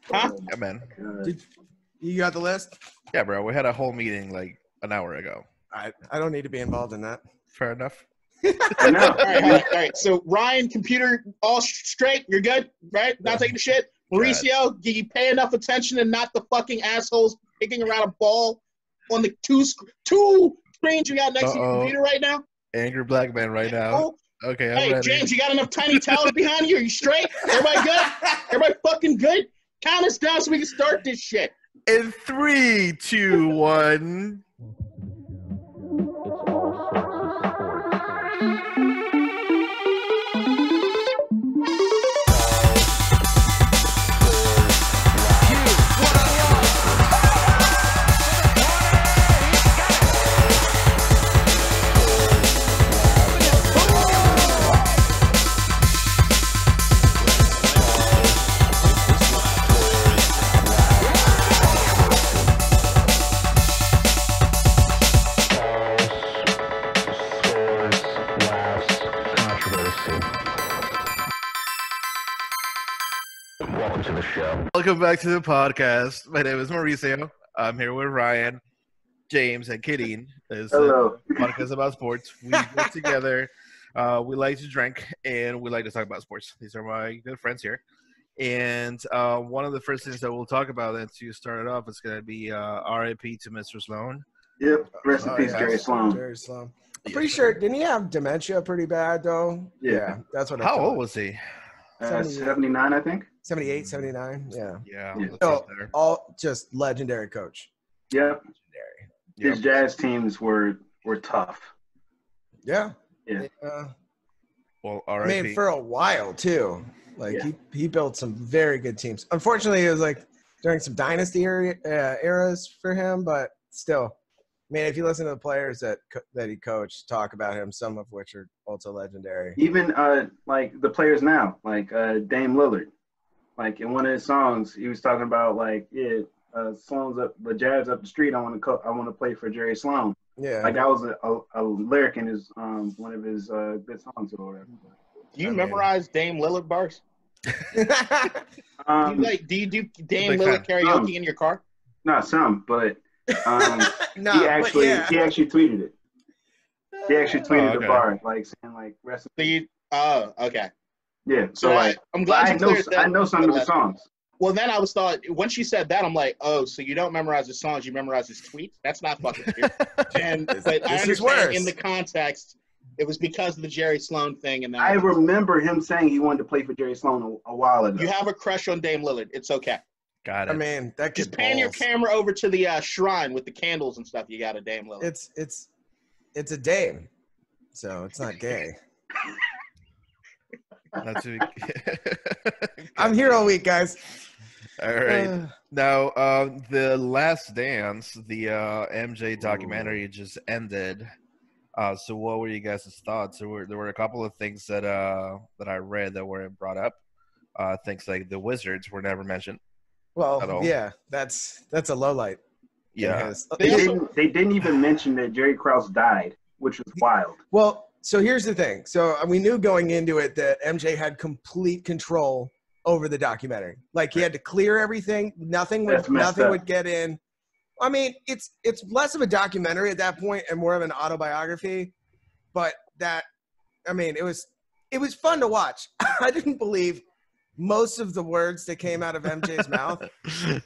Huh? Yeah, man. You got the list? Yeah, bro. We had a whole meeting like an hour ago. I don't need to be involved in that. Fair enough. I know. All right. So Ryan, computer all straight. You're good, right? Not taking the shit. Mauricio, do you pay enough attention and not the fucking assholes kicking around a ball on the two screens you got next to your computer right now? Angry black man right now. Oh. Okay, I'm Hey, ready. James, you got enough tiny towels behind you? Are you straight? Everybody good? Everybody fucking good? Count us down so we can start this shit. In 3, 2, 1. Welcome back to the podcast. My name is Mauricio. I'm here with Ryan, James, and Kadeen. Hello. Podcast about sports. We get together. We like to drink, and we like to talk about sports. These are my good friends here. And one of the first things that we'll talk about, and to start it off, is going to be RIP to Mr. Sloan. Yep. Rest in peace, Jerry Sloan. Jerry Sloan. I'm pretty sure, didn't he have dementia pretty bad, though? Yeah. That's what I How thought. old was he? 79, I think. 78, 79, Yeah. So, all just legendary coach. Yep. Legendary. His Jazz teams were tough. Yeah. Well, I RIP. mean, for a while, too. Like, he built some very good teams. Unfortunately, it was like during some dynasty eras for him, but still. I mean, if you listen to the players that he coached talk about him, some of which are also legendary. Even like the players now, like Dame Lillard, like in one of his songs, he was talking about like, Sloan's up, the Jazz up the street. I want to play for Jerry Sloan. Yeah, like that was a lyric in his one of his good songs or whatever. Do you memorize Dame Lillard bars? Do you do Dame Lillard karaoke in your car? Not some, but. No, he actually tweeted it. He actually tweeted the bar, like saying like rest. Okay. Yeah. So like, I'm glad I know some of the songs. Well, then I was thought when she said that, I'm like, oh, so you don't memorize his songs, you memorize his tweets? That's not fucking true. But I understand in the context, it was because of the Jerry Sloan thing. And then I remember him saying he wanted to play for Jerry Sloan a while ago. You have a crush on Dame Lillard. It's okay. Got it. I mean, that just pan your camera over to the shrine with the candles and stuff. You got a Dame Lillard. It's a Dame, so it's not gay. Not too. I'm here all week, guys. All right. Now, the Last Dance, the MJ documentary just ended. So, what were you guys' thoughts? There were a couple of things that I read that were brought up. Things like the Wizards were never mentioned. Well, yeah, that's a low light. Yeah. They didn't even mention that Jerry Krause died, which was wild. Well, so here's the thing. So we knew going into it that MJ had complete control over the documentary. Like he had to clear everything. Nothing would get in. I mean, it's less of a documentary at that point and more of an autobiography. But it was fun to watch. I didn't believe most of the words that came out of MJ's mouth.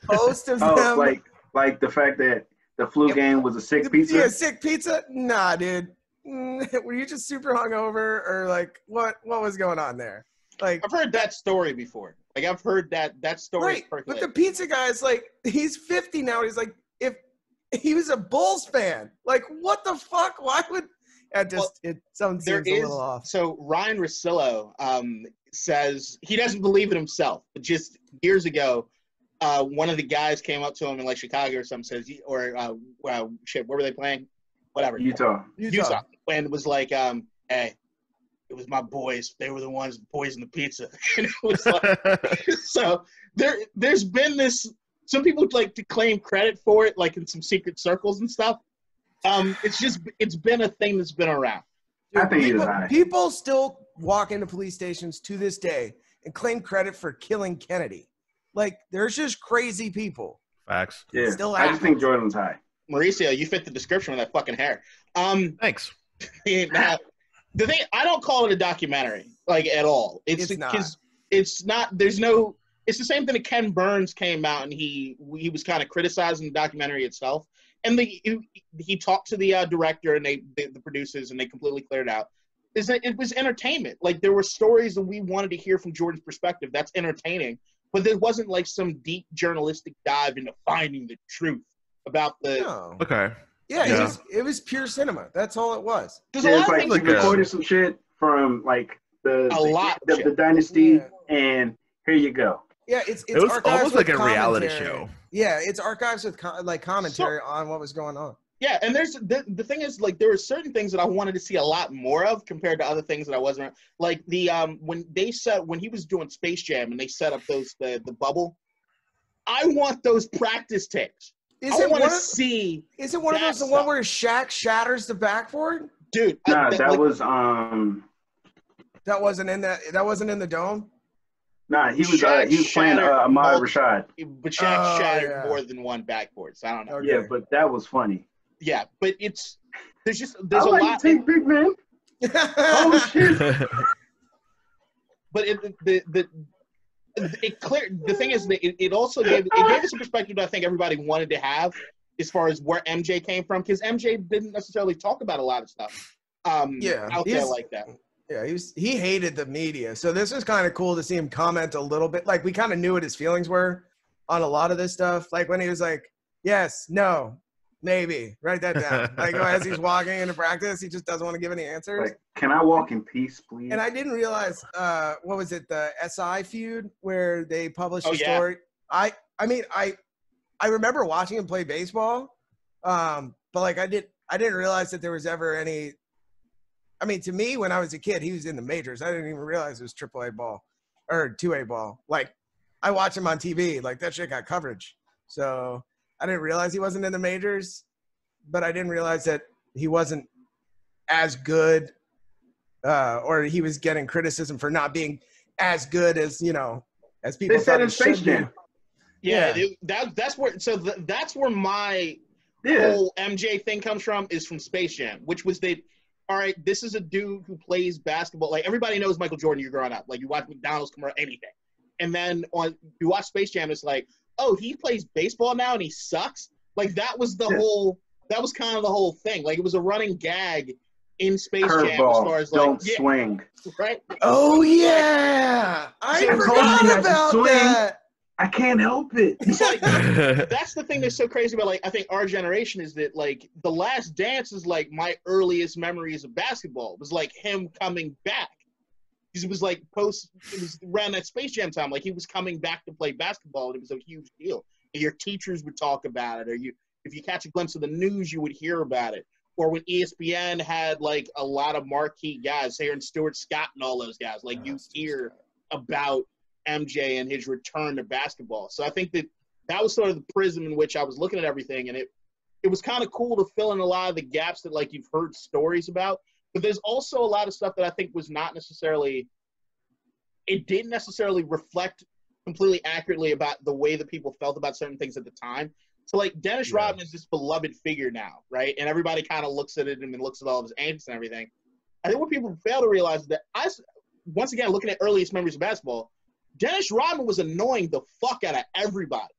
Most of them. Like the fact that the flu game was a sick pizza? Yeah, sick pizza? Nah, dude. Were you just super hungover or like what was going on there? Like I've heard that story before. Like I've heard that story. Right, but the pizza guy's like, he's 50 now. He's like, if he was a Bulls fan, like what the fuck? Why would something seems a little off. So Ryan Russillo says he doesn't believe it himself, but just years ago, one of the guys came up to him in like Chicago or something, says, where were they playing? Whatever. Utah. And it was like, hey, it was my boys. They were the ones poisoned the pizza. And it was like, so there's been this, some people like to claim credit for it, like in some secret circles and stuff. It's been a thing that's been around. Dude, I think people still walk into police stations to this day and claim credit for killing Kennedy. Like, there's just crazy people. Facts. Yeah, Still I just think Jordan's high. Mauricio, you fit the description with that fucking hair. Thanks. Now, the thing, I don't call it a documentary, like, at all. It's not. It's not. There's no. It's the same thing that Ken Burns came out and he was kind of criticizing the documentary itself. And he talked to the director and the producers, and they completely cleared it out. Is that it was entertainment. Like, there were stories that we wanted to hear from Jordan's perspective. That's entertaining. But there wasn't like some deep journalistic dive into finding the truth about the. No. Okay. Yeah, it was pure cinema. That's all it was. There's Yeah, a it's lot like of we things. recorded some shit from like the shit. dynasty, Yeah. and here you go. Yeah, it's It was archives almost with like a reality commentary. show. Yeah, it's archives with commentary on what was going on. Yeah, and there's the thing is, like, there were certain things that I wanted to see a lot more of compared to other things that I wasn't. Like the when he was doing Space Jam and they set up the bubble, I want those practice tapes. I want to see. Is it one of those the stuff. one where Shaq shatters the backboard? Dude, Nah, that was That wasn't in that wasn't in the dome. Nah, he was playing Ahmad Rashad. But Shaq shattered more than one backboard, so I don't know. Okay. Yeah, but that was funny. Yeah, but there's I a like lot. to take big man. Oh shit! But it cleared. The thing is, that it also gave us a perspective that I think everybody wanted to have as far as where MJ came from, because MJ didn't necessarily talk about a lot of stuff. Out there like that. Yeah, he hated the media. So this was kind of cool to see him comment a little bit. Like, we kind of knew what his feelings were on a lot of this stuff. Like when he was like, yes, no, maybe, write that down. Like as he's walking into practice, he just doesn't want to give any answers. Like, can I walk in peace, please? And I didn't realize, what was it, the SI feud where they published a story. I mean, I remember watching him play baseball, but like I didn't realize that there was ever any. I mean, to me, when I was a kid, he was in the majors. I didn't even realize it was AAA ball or 2A ball. Like, I watched him on TV. Like, that shit got coverage. So I didn't realize he wasn't in the majors, but I didn't realize that he wasn't as good, or he was getting criticism for not being as good as, as people they said thought in he Space should Jam. be. Yeah, that's where my whole MJ thing comes from, is from Space Jam, which was all right, this is a dude who plays basketball. Like, everybody knows Michael Jordan, you're growing up. Like, you watch McDonald's commercial, anything. And then you watch Space Jam, it's like, oh, he plays baseball now and he sucks? Like, that was kind of the whole thing. Like, it was a running gag in Space Jam as far as, like, don't swing. Right? Oh, yeah. I forgot about that. I can't help it. It's like, that's the thing that's so crazy about, like, I think our generation is that, like, The Last Dance is, like, my earliest memories of basketball. It was, like, him coming back. Because it was, like, it was around that Space Jam time. Like, he was coming back to play basketball, and it was a huge deal. And your teachers would talk about it, or if you catch a glimpse of the news, you would hear about it. Or when ESPN had, like, a lot of marquee guys, Aaron Stewart, Scott, and all those guys. Like, you hear about MJ and his return to basketball. So I think that was sort of the prism in which I was looking at everything, and it was kind of cool to fill in a lot of the gaps that, like, you've heard stories about. But there's also a lot of stuff that I think was not necessarily – it didn't necessarily reflect completely accurately about the way that people felt about certain things at the time. So, like, Dennis Rodman is this beloved figure now, right? And everybody kind of looks at it and looks at all of his antics and everything. I think what people fail to realize is that once again, looking at earliest memories of basketball, Dennis Rodman was annoying the fuck out of everybody.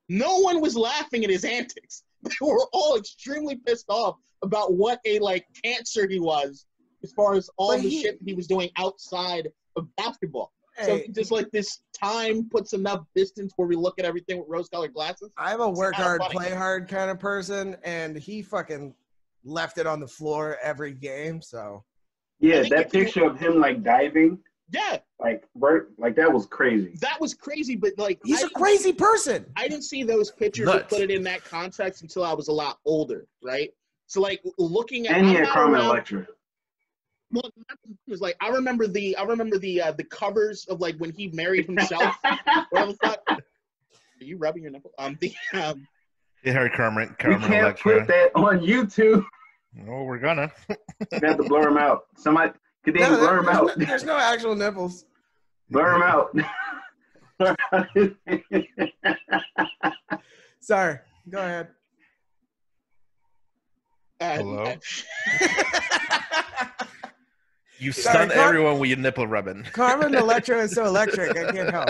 No one was laughing at his antics. They were all extremely pissed off about what a, like, cancer he was as far as all the shit he was doing outside of basketball. So just, like, this time puts enough distance where we look at everything with rose-colored glasses. I'm a work hard, play hard kind of person, and he fucking left it on the floor every game, so. Yeah, that picture of him, like, diving. Yeah. Like that was crazy. That was crazy, but, like, he's a crazy person. I didn't see those pictures or put it in that context until I was a lot older, right? So, like, looking at and he had Carmen Electra. Well, it was like I remember the covers of, like, when he married himself. What the fuck? Are you rubbing your nipple? You heard Carmen we can't Electra. put that on YouTube. No, we're gonna. We have to blur him out. Somebody. Blur him out. There's no actual nipples. Blur him out. Sorry. Go ahead. Hello? You Sorry, stun everyone with your nipple rubbing. Carmen Electra is so electric. I can't help.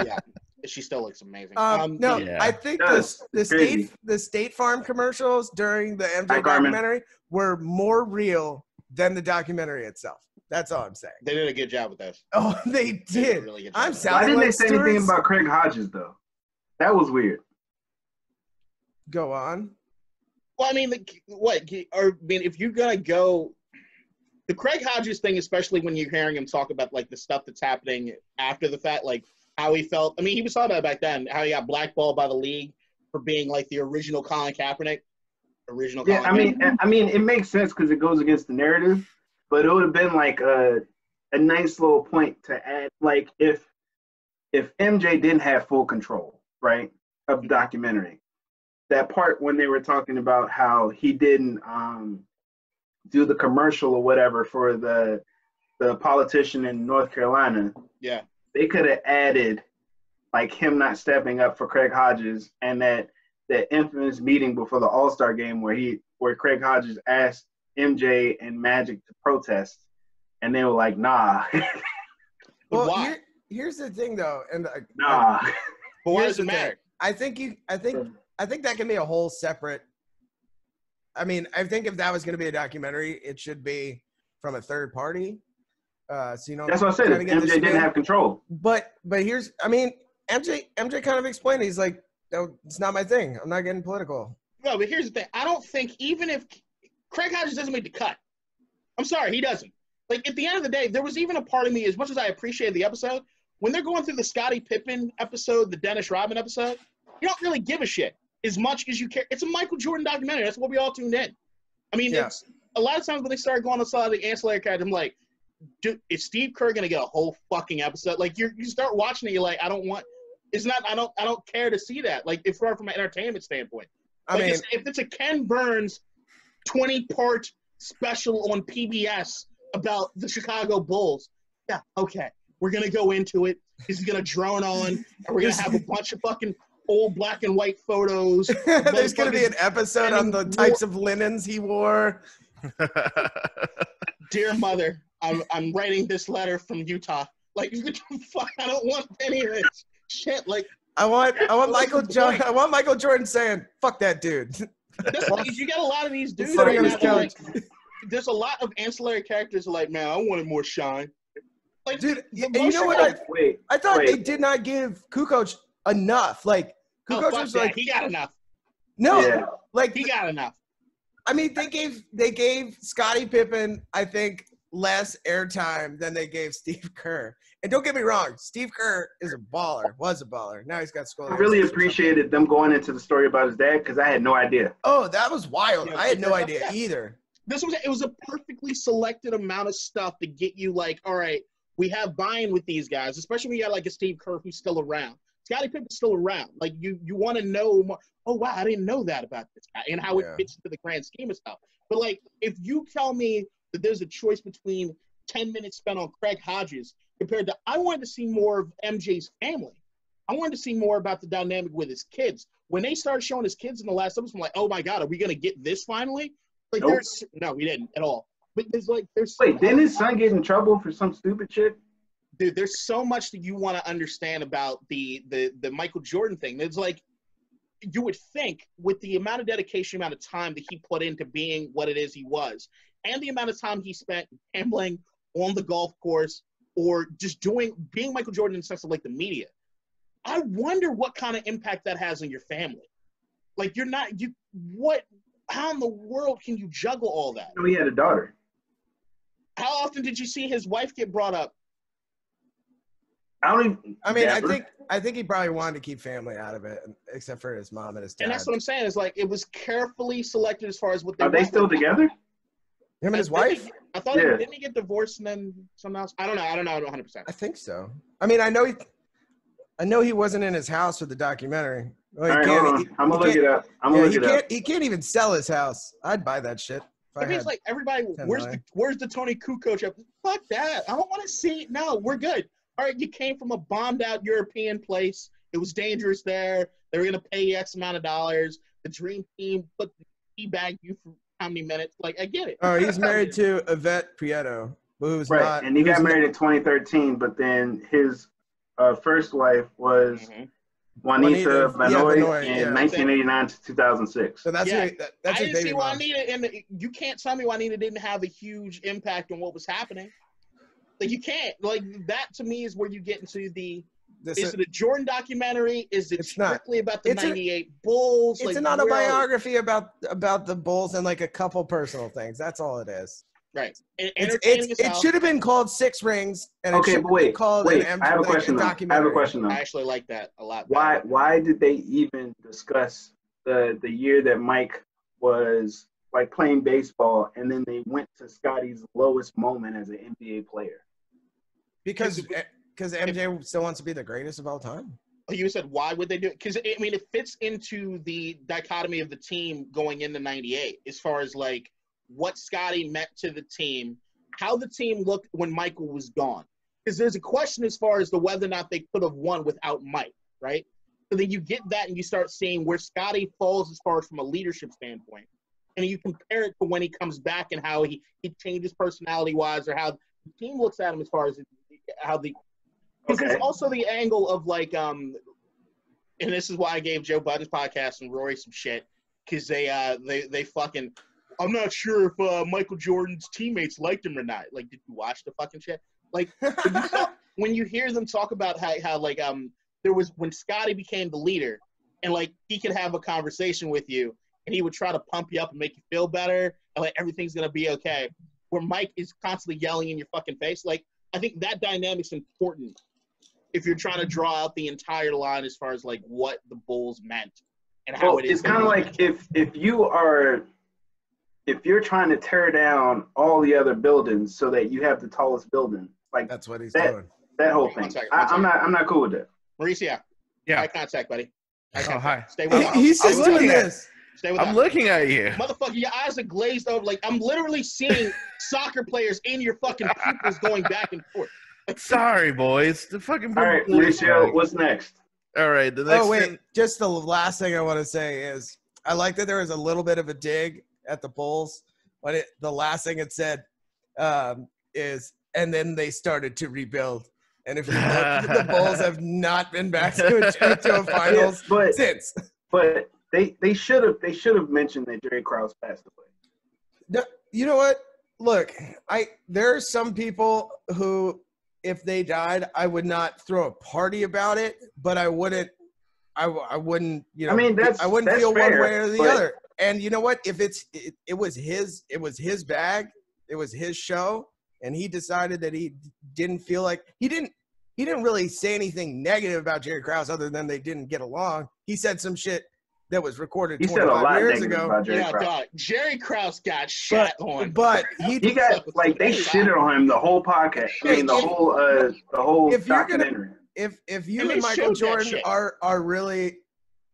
Yeah, she still looks amazing. No, yeah. I think Crazy. the State Farm commercials during the MJ Hi, Carmen. documentary were more real than the documentary itself. That's all I'm saying. They did a good job with those. Oh, they They did. did a really good job. I'm with sounding Why didn't like they say anything Stewart's- about Craig Hodges though? That was weird. Go on. Well, I mean, if you're gonna go, the Craig Hodges thing, especially when you're hearing him talk about like the stuff that's happening after the fact, like how he felt. I mean, he was talking about it back then, how he got blackballed by the league for being like the original Colin Kaepernick. Yeah, I mean, it makes sense because it goes against the narrative, but it would have been like a nice little point to add, like if MJ didn't have full control, right, of the documentary, that part when they were talking about how he didn't do the commercial or whatever for the politician in North Carolina. Yeah, they could have added like him not stepping up for Craig Hodges and that infamous meeting before the All-Star game where Craig Hodges asked MJ and Magic to protest, and they were like, nah. Well, why? Here's the thing, though, and Nah. But why here's does it the thing. matter? I think that can be a whole separate. I mean, I think if that was going to be a documentary, it should be from a third party. So you know, That's what I said. If MJ didn't have control. But here's, I mean, MJ kind of explained. He's like, no, it's not my thing. I'm not getting political. No, but here's the thing. I don't think even if Craig Hodges doesn't make the cut, I'm sorry, he doesn't. Like, at the end of the day, there was even a part of me, as much as I appreciated the episode, when they're going through the Scottie Pippen episode, the Dennis Rodman episode, you don't really give a shit as much as you care. It's a Michael Jordan documentary. That's what we all tuned in. I mean, it's a lot of times when they start going on some of the ancillary characters, I'm like, dude, is Steve Kerr going to get a whole fucking episode? Like, you start watching it, you're like, I don't care to see that. Like, if from an entertainment standpoint. I mean, if it's a Ken Burns 20-part special on PBS about the Chicago Bulls, yeah, okay, we're gonna go into it. This is gonna drone on, and we're gonna have a bunch of fucking old black and white photos. There's gonna be an episode on the types of linens he wore. Dear mother, I'm writing this letter from Utah. Like, fuck, I don't want any of this shit. Like, I want Michael Jordan saying, "Fuck that dude." That's like, you got a lot of these dudes. Sitting on his That couch. there's a lot of ancillary characters who are like, man, I wanted more shine. Like, Dude, the and you most know what? shine- I thought they did not give Kukoc enough. Like, Oh, Kukoc fuck was that. like, He got enough. no, Yeah. like He got enough. I mean, they gave Scottie Pippen, I think, less airtime than they gave Steve Kerr. And don't get me wrong, Steve Kerr is a baller, was a baller. Now he's got scoliosis. I really appreciated them going into the story about his dad because I had no idea. Oh, that was wild. Yeah, I had no idea yeah. either. It was a perfectly selected amount of stuff to get you like, all right, we have buy-in with these guys, especially when you got like a Steve Kerr who's still around. Scottie Pippen's still around. Like, you want to know more. Oh, wow, I didn't know that about this guy and how it fits into the grand scheme of stuff. But, like, if you tell me that there's a choice between 10 minutes spent on Craig Hodges compared to, I wanted to see more of MJ's family. I wanted to see more about the dynamic with his kids. When they started showing his kids in the last episode, I'm like, oh, my God, are we going to get this finally? Like, Nope. No, we didn't at all. But Wait, didn't his son get in trouble for some stupid shit? Dude, there's so much that you want to understand about the Michael Jordan thing. It's like, you would think with the amount of dedication, amount of time that he put into being what it is he was, and the amount of time he spent gambling on the golf course or just being Michael Jordan in the sense of like the media, I wonder what kind of impact that has on your family. Like, how in the world can you juggle all that? No, he had a daughter. How often did you see his wife get brought up? I mean, I think he probably wanted to keep family out of it, except for his mom and his dad. And that's what I'm saying. It's like it was carefully selected as far as what they. Are they still together? Him and his wife? I thought didn't he get divorced and then something else? I don't know 100%. I think so. I mean, I know he wasn't in his house for the documentary. Well, All right, hold on. I'm gonna look it up. He can't even sell his house. I'd buy that shit. It means like everybody, where's the Tony Kukoc? Fuck that. I don't want to see it. No, we're good. all right, you came from a bombed-out European place. It was dangerous there. They were going to pay you X amount of dollars. The dream team put the teabag you for how many minutes? Like, I get it. Oh, he's married to Yvette Prieto, who's right, not. and he got married in 2013, but then his first wife was Juanita Banoy in 1989 to 2006. So that's I that's didn't see mom. Juanita, and you can't tell me Juanita didn't have a huge impact on what was happening. Like, you can't. Like, that to me is where you get into the. Is it a Jordan documentary? Is it strictly about the '98 Bulls? It's like, an autobiography about the Bulls and like a couple personal things. That's all it is. Right. It should have been called Six Rings. And okay, but wait. I have a question. I have a question. I actually like that a lot. Why did they even discuss the year that Mike was like playing baseball, and then they went to Scotty's lowest moment as an NBA player? Because MJ still wants to be the greatest of all time. You said, why would they do it? Because, I mean, it fits into the dichotomy of the team going into '98 as far as, like, what Scotty meant to the team, how the team looked when Michael was gone. Because there's a question as far as to whether or not they could have won without Mike, right? So then you get that and you start seeing where Scotty falls as far as from a leadership standpoint. And you compare it to when he comes back and how he changes personality-wise, or how the team looks at him as far as how the – because there's also the angle of, like, and this is why I gave Joe Budden's podcast and Rory some shit, because they fucking, I'm not sure if Michael Jordan's teammates liked him or not. Like, did you watch the fucking shit? Like, when you hear them talk about how like there was when Scotty became the leader, and like he could have a conversation with you, and he would try to pump you up and make you feel better, and like everything's gonna be okay. Where Mike is constantly yelling in your fucking face. Like, I think that dynamic's important if you're trying to draw out the entire line as far as like what the Bulls meant and how it is. It's kind of like if you're trying to tear down all the other buildings so that you have the tallest building, like that's what he's doing. That whole thing. I'm not cool with that. Mauricio, eye contact, buddy. Oh, hi. Stay with He's just doing this. I'm looking at you. Motherfucker, your eyes are glazed over. Like, I'm literally seeing soccer players in your fucking pupils going back and forth. Sorry, boys. The fucking. All right, Mauricio, what's next? All right, the next. Oh wait, just the last thing I want to say is I like that there was a little bit of a dig at the Bulls, but the last thing it said is, and then they started to rebuild. And if you look, the Bulls have not been back to a finals since. But they should have mentioned that Jerry Krause passed away. You know what? Look, there are some people who, if they died, I would not throw a party about it, but I wouldn't, you know, I mean, I wouldn't feel fair, one way or the other. And you know what? If it was his bag, it was his show, and he decided that he didn't feel like he didn't really say anything negative about Jerry Krause other than they didn't get along. He said some shit that was recorded 25 years ago. Jerry Krause got shit on. But he got like they shitted on him the whole podcast. I mean, the whole documentary. If you and Michael Jordan are really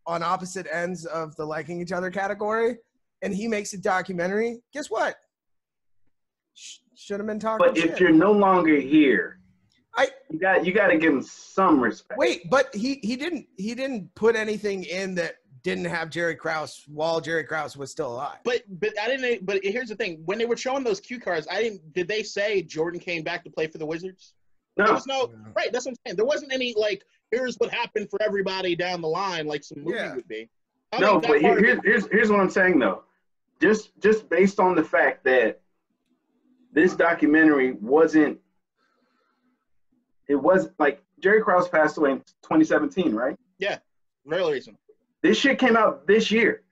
on opposite ends of the liking each other category, and he makes a documentary, guess what? Should have been talking. But if you're no longer here, you got to give him some respect. Wait, but he didn't put anything in that didn't have Jerry Krause while Jerry Krause was still alive. But I didn't. But here's the thing: when they were showing those cue cards, did they say Jordan came back to play for the Wizards? No. There was right. That's what I'm saying. There wasn't any like, here's what happened for everybody down the line, like some movie would be. No, but here's what I'm saying though. Just based on the fact that this documentary wasn't. It was like Jerry Krause passed away in 2017, right? Yeah, very recent. This shit came out this year.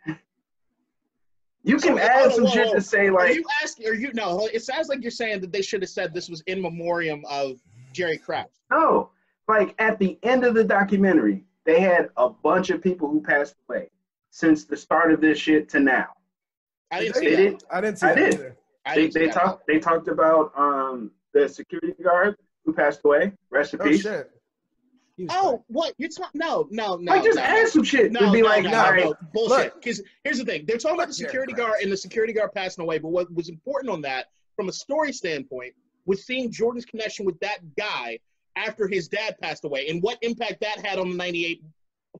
You can add some shit to say like. No, it sounds like you're saying that they should have said this was in memoriam of Jerry Krause. No, like at the end of the documentary, they had a bunch of people who passed away since the start of this shit to now. I didn't see that. I didn't see that either. They talked about the security guard who passed away. Rest in peace. Shit. What? You're talking? No. Like, just add some shit. No, bullshit. Because here's the thing. They're talking about the security guard and the security guard passing away. But what was important on that, from a story standpoint, was seeing Jordan's connection with that guy after his dad passed away and what impact that had on the 98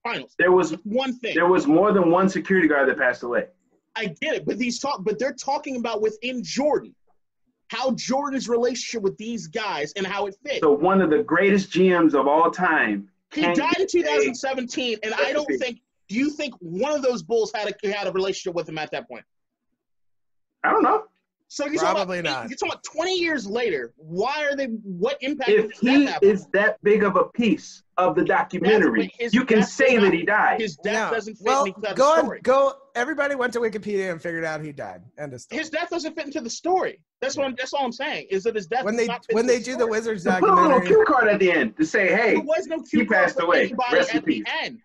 finals. There was one thing. There was more than one security guard that passed away. I get it, but they're talking about within Jordan, how Jordan's relationship with these guys and how it fits. So one of the greatest GMs of all time. He died in 2017, and I don't think. Do you think one of those Bulls had a relationship with him at that point? I don't know. So you're Probably talking not. You're talking about 20 years later. Why are they? What impact? If does he that have? is that big of a piece of the documentary, you can say that he died. His death doesn't fit Well, into the story. Everybody went to Wikipedia and figured out he died. End of story. His death doesn't fit into the story. That's all I'm saying. Is that his death? When does they not fit when into they the do the story. Wizards Put a little documentary, cue card at the end to say, "Hey, There was no cue he card passed for away. anybody Rest in at the peace." end.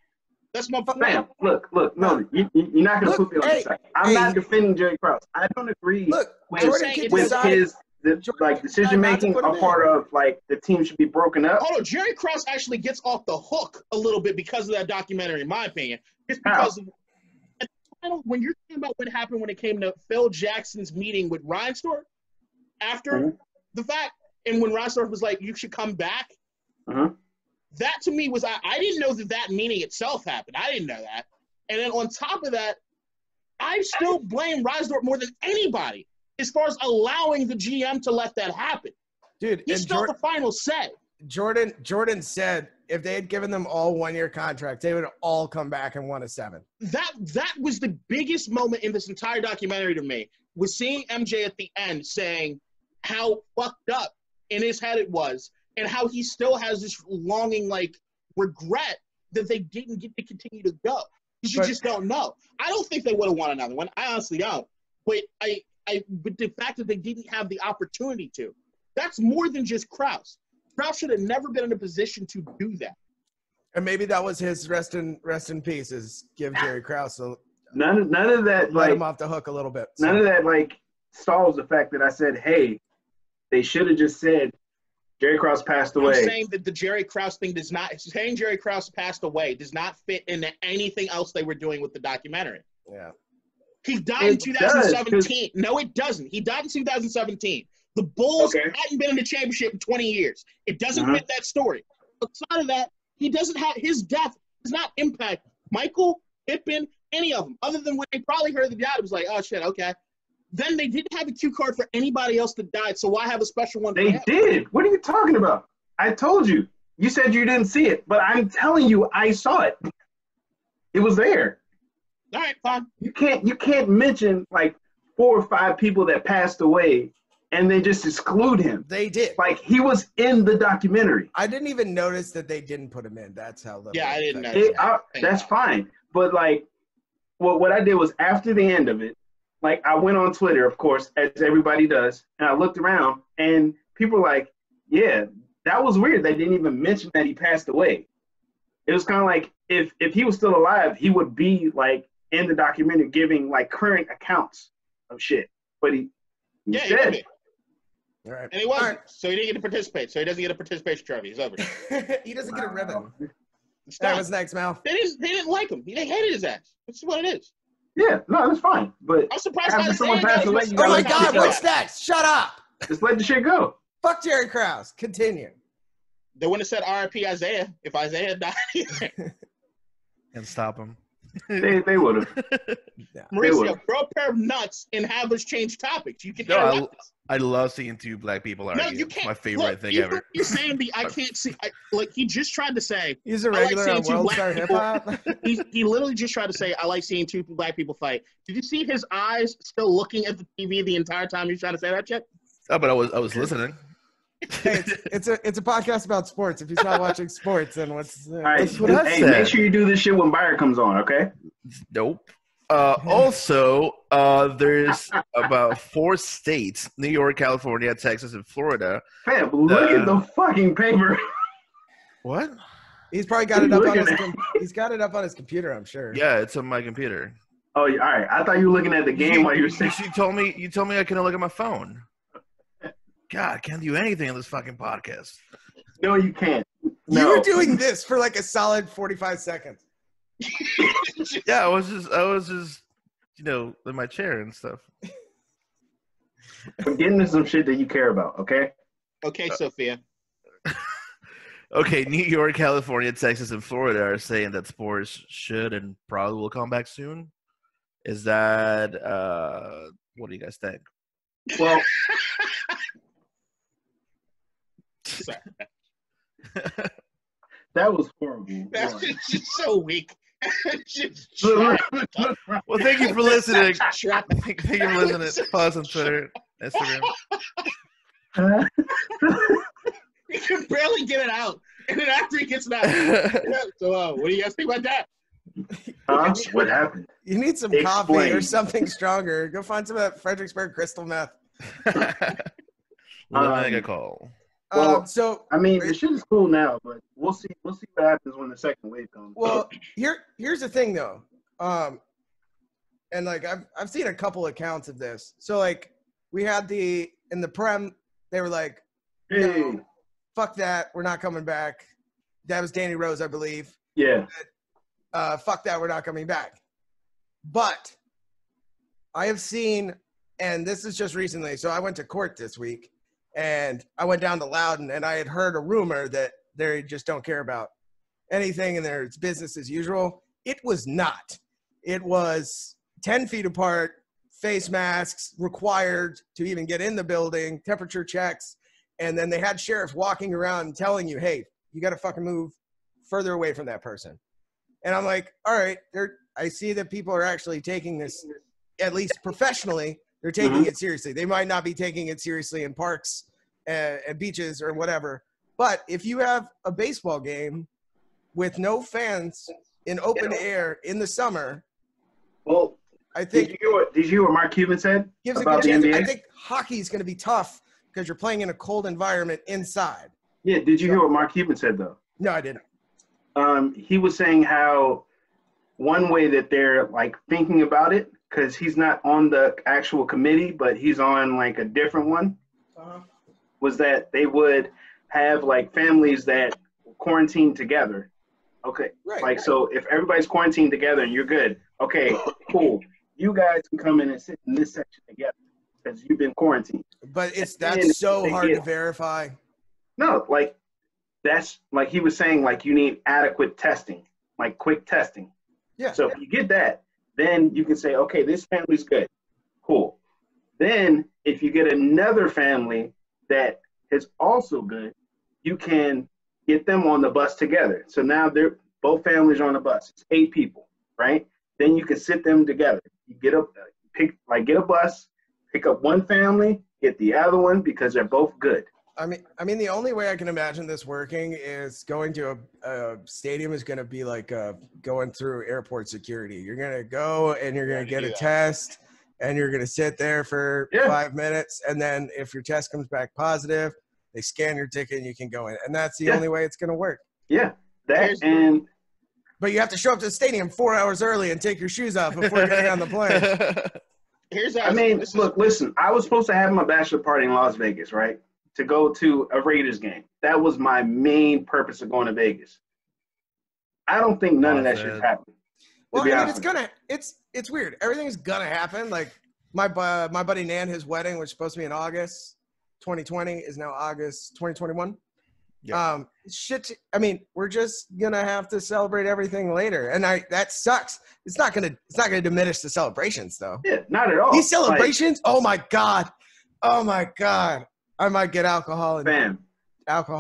That's my point. Fam, look, no, you're not gonna put me on the side. I'm not defending Jerry Krause. I don't agree with Jordan can his decide. decision making. A part of like the team should be broken up. Hold on, Jerry Krause actually gets off the hook a little bit because of that documentary, in my opinion. It's because when you're talking about what happened when it came to Phil Jackson's meeting with Reinsdorf after the fact, and when Reinsdorf was like, "You should come back," that to me was I didn't know that meeting itself happened. I didn't know that, and then on top of that, I still blame Reinsdorf more than anybody as far as allowing the GM to let that happen. Dude, He's still the final say. Jordan said if they had given them all 1-year contracts, they would all come back and won a 7. That was the biggest moment in this entire documentary to me, was seeing MJ at the end saying how fucked up in his head it was and how he still has this longing, like, regret that they didn't get to continue to go. Because you just don't know. I don't think they would have won another one. I honestly don't. But but the fact that they didn't have the opportunity to, that's more than just Krause. Krause should have never been in a position to do that. And maybe that was his rest in peace, is give Jerry Krause none of that let like him off the hook a little bit. So. None of that like stalls the fact that I said, hey, they should have just said Jerry Krause passed away. I'm saying that the Jerry Krause thing does not, saying Jerry Krause passed away does not fit into anything else they were doing with the documentary. Yeah. He died in 2017. No, it doesn't. He died in 2017. The Bulls hadn't been in the championship in 20 years. It doesn't fit that story. Outside of that, he doesn't have, his death does not impact Michael, Pippen, any of them, other than when they probably heard the dad, it was like, oh shit, okay. Then they didn't have a cue card for anybody else that died, so why have a special one for They him? did. What are you talking about? I told you. You said you didn't see it, but I'm telling you, I saw it. It was there. All right, fine. You can't mention like 4 or 5 people that passed away and then just exclude him. They did. Like, he was in the documentary. I didn't even notice that they didn't put him in. That's how little. Yeah, I didn't know. That's fine. But like, what I did was after the end of it, like I went on Twitter, of course, as everybody does, and I looked around, and people were like, yeah, that was weird. They didn't even mention that he passed away. It was kind of like if he was still alive, he would be like in the documentary giving like current accounts of shit. But he said. All right. And he wasn't, so he didn't get to participate. So he doesn't get a participation trophy. He's over. He doesn't get a ribbon. Stop. That was next, Mal. They didn't like him. They hated his ass. That's what it is. Yeah, no, that's fine. But I'm surprised after someone passed away, you Oh gotta my let the God, shit go. what's next? Shut up. Just let the shit go. Fuck Jerry Krause. Continue. They wouldn't have said R.I.P. Isaiah if Isaiah died either. And stop him. They would have. Mauricio, grow a pair of nuts and have us change topics. You can interrupt us. I love seeing 2 black people argue. No, you It's can't. my favorite thing ever. You're saying I can't see. Like he just tried to say. He's a I like regular seeing on 2 World black Star Hip people- Hop. He literally just tried to say, I like seeing 2 black people fight. Did you see his eyes still looking at the TV the entire time he was trying to say that shit? Oh, but I was listening. Hey, it's a podcast about sports. If he's not watching sports, then what's All right, That's what I hey, said. make sure you do this shit when Bayer comes on, okay? Nope. Also, there's about 4 states: New York, California, Texas, and Florida. Fam, look at the fucking paper. What? He's probably got it up on his he's got it up on his computer, I'm sure. Yeah, it's on my computer. Oh, all right. I thought you were looking at the game while you were saying. You told me I couldn't look at my phone. God, I can't do anything on this fucking podcast. No, you can't. You No. were doing this for like a solid 45 seconds. Yeah, I was just, in my chair and stuff. I'm getting to some shit that you care about, okay? Okay, Sophia. Okay, New York, California, Texas, and Florida are saying that sports should and probably will come back soon. Is that what do you guys think? Well, that was horrible. That's just so weak. Just Well, thank you for listening. Thank you for listening. Follow us on Twitter, Instagram. He can barely get it out. And then after he gets it out, so what do you guys think about that? What happened? You need some coffee or something stronger. Go find some of that Fredericksburg crystal meth. Make a call. Well, so I mean, the shit is cool now, but we'll see what happens when the second wave comes. Well, here's the thing though, and like I've seen a couple accounts of this. So like we had in the Prem, they were like, hey, no, fuck that, we're not coming back. That was Danny Rose, I believe. Yeah. Fuck that, we're not coming back. But I have seen, and this is just recently. So I went to court this week. And I went down to Loudoun, and I had heard a rumor that they just don't care about anything, and it's business as usual. It was not. It was 10 feet apart, face masks required to even get in the building, temperature checks, and then they had sheriffs walking around telling you, hey, you got to fucking move further away from that person. And I'm like, all right, I see that people are actually taking this, at least professionally, they're taking it seriously. They might not be taking it seriously in parks and beaches or whatever. But if you have a baseball game with no fans in open air in the summer, well, I think did you hear what Mark Cuban said gives about a the good chance. NBA? I think hockey is going to be tough because you're playing in a cold environment inside. Yeah, did you hear what Mark Cuban said though? No, I didn't. He was saying how one way that they're like thinking about it, because he's not on the actual committee, but he's on like a different one, was that they would have like families that quarantine together. Okay. Right. Like, so if everybody's quarantined together and you're good, okay, cool. You guys can come in and sit in this section together because you've been quarantined. But that's so hard to verify. No, like that's like he was saying, like you need adequate testing, like quick testing. Yeah. So if you get that, then you can say, okay, this family's good. Cool. Then if you get another family that is also good, you can get them on the bus together. So now both families are on the bus. It's 8 people, right? Then you can sit them together. You get a bus, pick up one family, get the other one because they're both good. I mean, the only way I can imagine this working is going to a stadium is going to be like going through airport security. You're going to go and you're going to get a test and you're going to sit there for 5 minutes. And then if your test comes back positive, they scan your ticket and you can go in. And that's the only way it's going to work. Yeah. But you have to show up to the stadium 4 hours early and take your shoes off before getting on the plane. Listen, I was supposed to have my bachelor party in Las Vegas, right? To go to a Raiders game. That was my main purpose of going to Vegas. I don't think none of that shit's happening. Well, I mean, it's weird. Everything's gonna happen. Like my buddy Nan, his wedding was supposed to be in August 2020, is now August 2021. Yeah. I mean, we're just gonna have to celebrate everything later, and that sucks. It's not gonna diminish the celebrations, though. Yeah, not at all. These celebrations, oh my god, I might get alcohol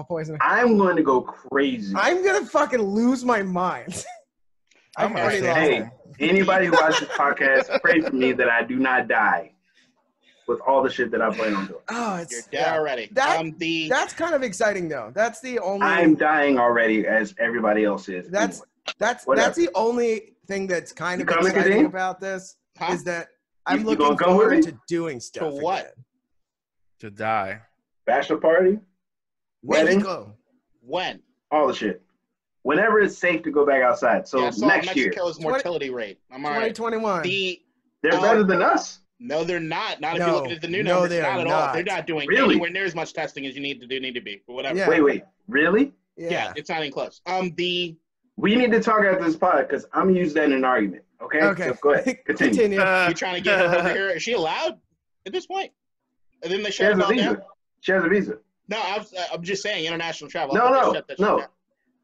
poisoning. I'm going to go crazy. I'm gonna fucking lose my mind. Anybody who watches this podcast, pray for me that I do not die with all the shit that I plan on doing. Oh, you're dead already. That's kind of exciting though. That's the only. I'm dying already, as everybody else is. That's the only thing that's kind of exciting about this is that I'm looking forward to doing stuff. For what? Again. To die. Bachelor party. Wedding. When? All the shit. Whenever it's safe to go back outside. So next year. Mexico's mortality rate. I'm all right. 2021. They're better than us. No, they're not. Not if you look at the new numbers. Not at all. They're not doing anywhere near as much testing as you need to be. But whatever. Yeah. Wait. Really? Yeah, it's not even close. We need to talk after this pod because I'm gonna use that in an argument. Okay. So go ahead. Continue. You trying to get her over here? Is she allowed at this point? And then they shut it all down. She has a visa. No, I'm just saying international travel. No.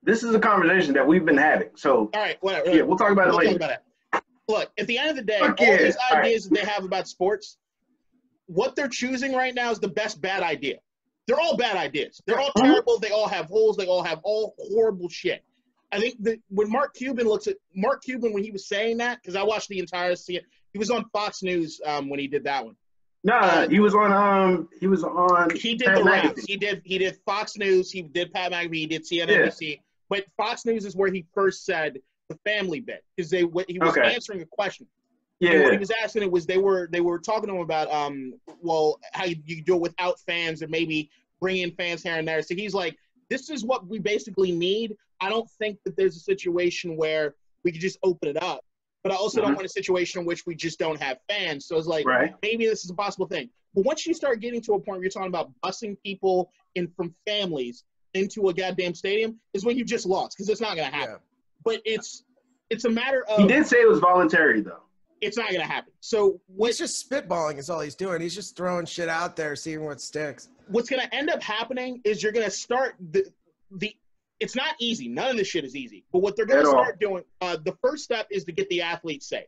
This is a conversation that we've been having. So all right, whatever. Yeah, we'll talk about it later. Talk about it. Look, at the end of the day, all these ideas that they have about sports, what they're choosing right now is the best bad idea. They're all bad ideas. They're all terrible. They all have holes. They all have all horrible shit. I think that when Mark Cuban when he was saying that, because I watched the entire scene, he was on Fox News when he did that one. No, he was on. He did the raps. He did Fox News. He did Pat McAfee. He did CNBC. Yeah. But Fox News is where he first said the family bit because he was answering a question. Yeah. And what he was asking was they were talking to him about how you do it without fans and maybe bring in fans here and there. So he's like, this is what we basically need. I don't think that there's a situation where we could just open it up. But I also don't want a situation in which we just don't have fans. So it's like, maybe this is a possible thing. But once you start getting to a point where you're talking about busing people in from families into a goddamn stadium is when you just lost, because it's not going to happen. Yeah. But it's a matter of – He did say it was voluntary, though. It's not going to happen. So he's just spitballing is all he's doing. He's just throwing shit out there, seeing what sticks. What's going to end up happening is you're going to start the it's not easy. None of this shit is easy. But what they're going to start doing, the first step is to get the athletes safe.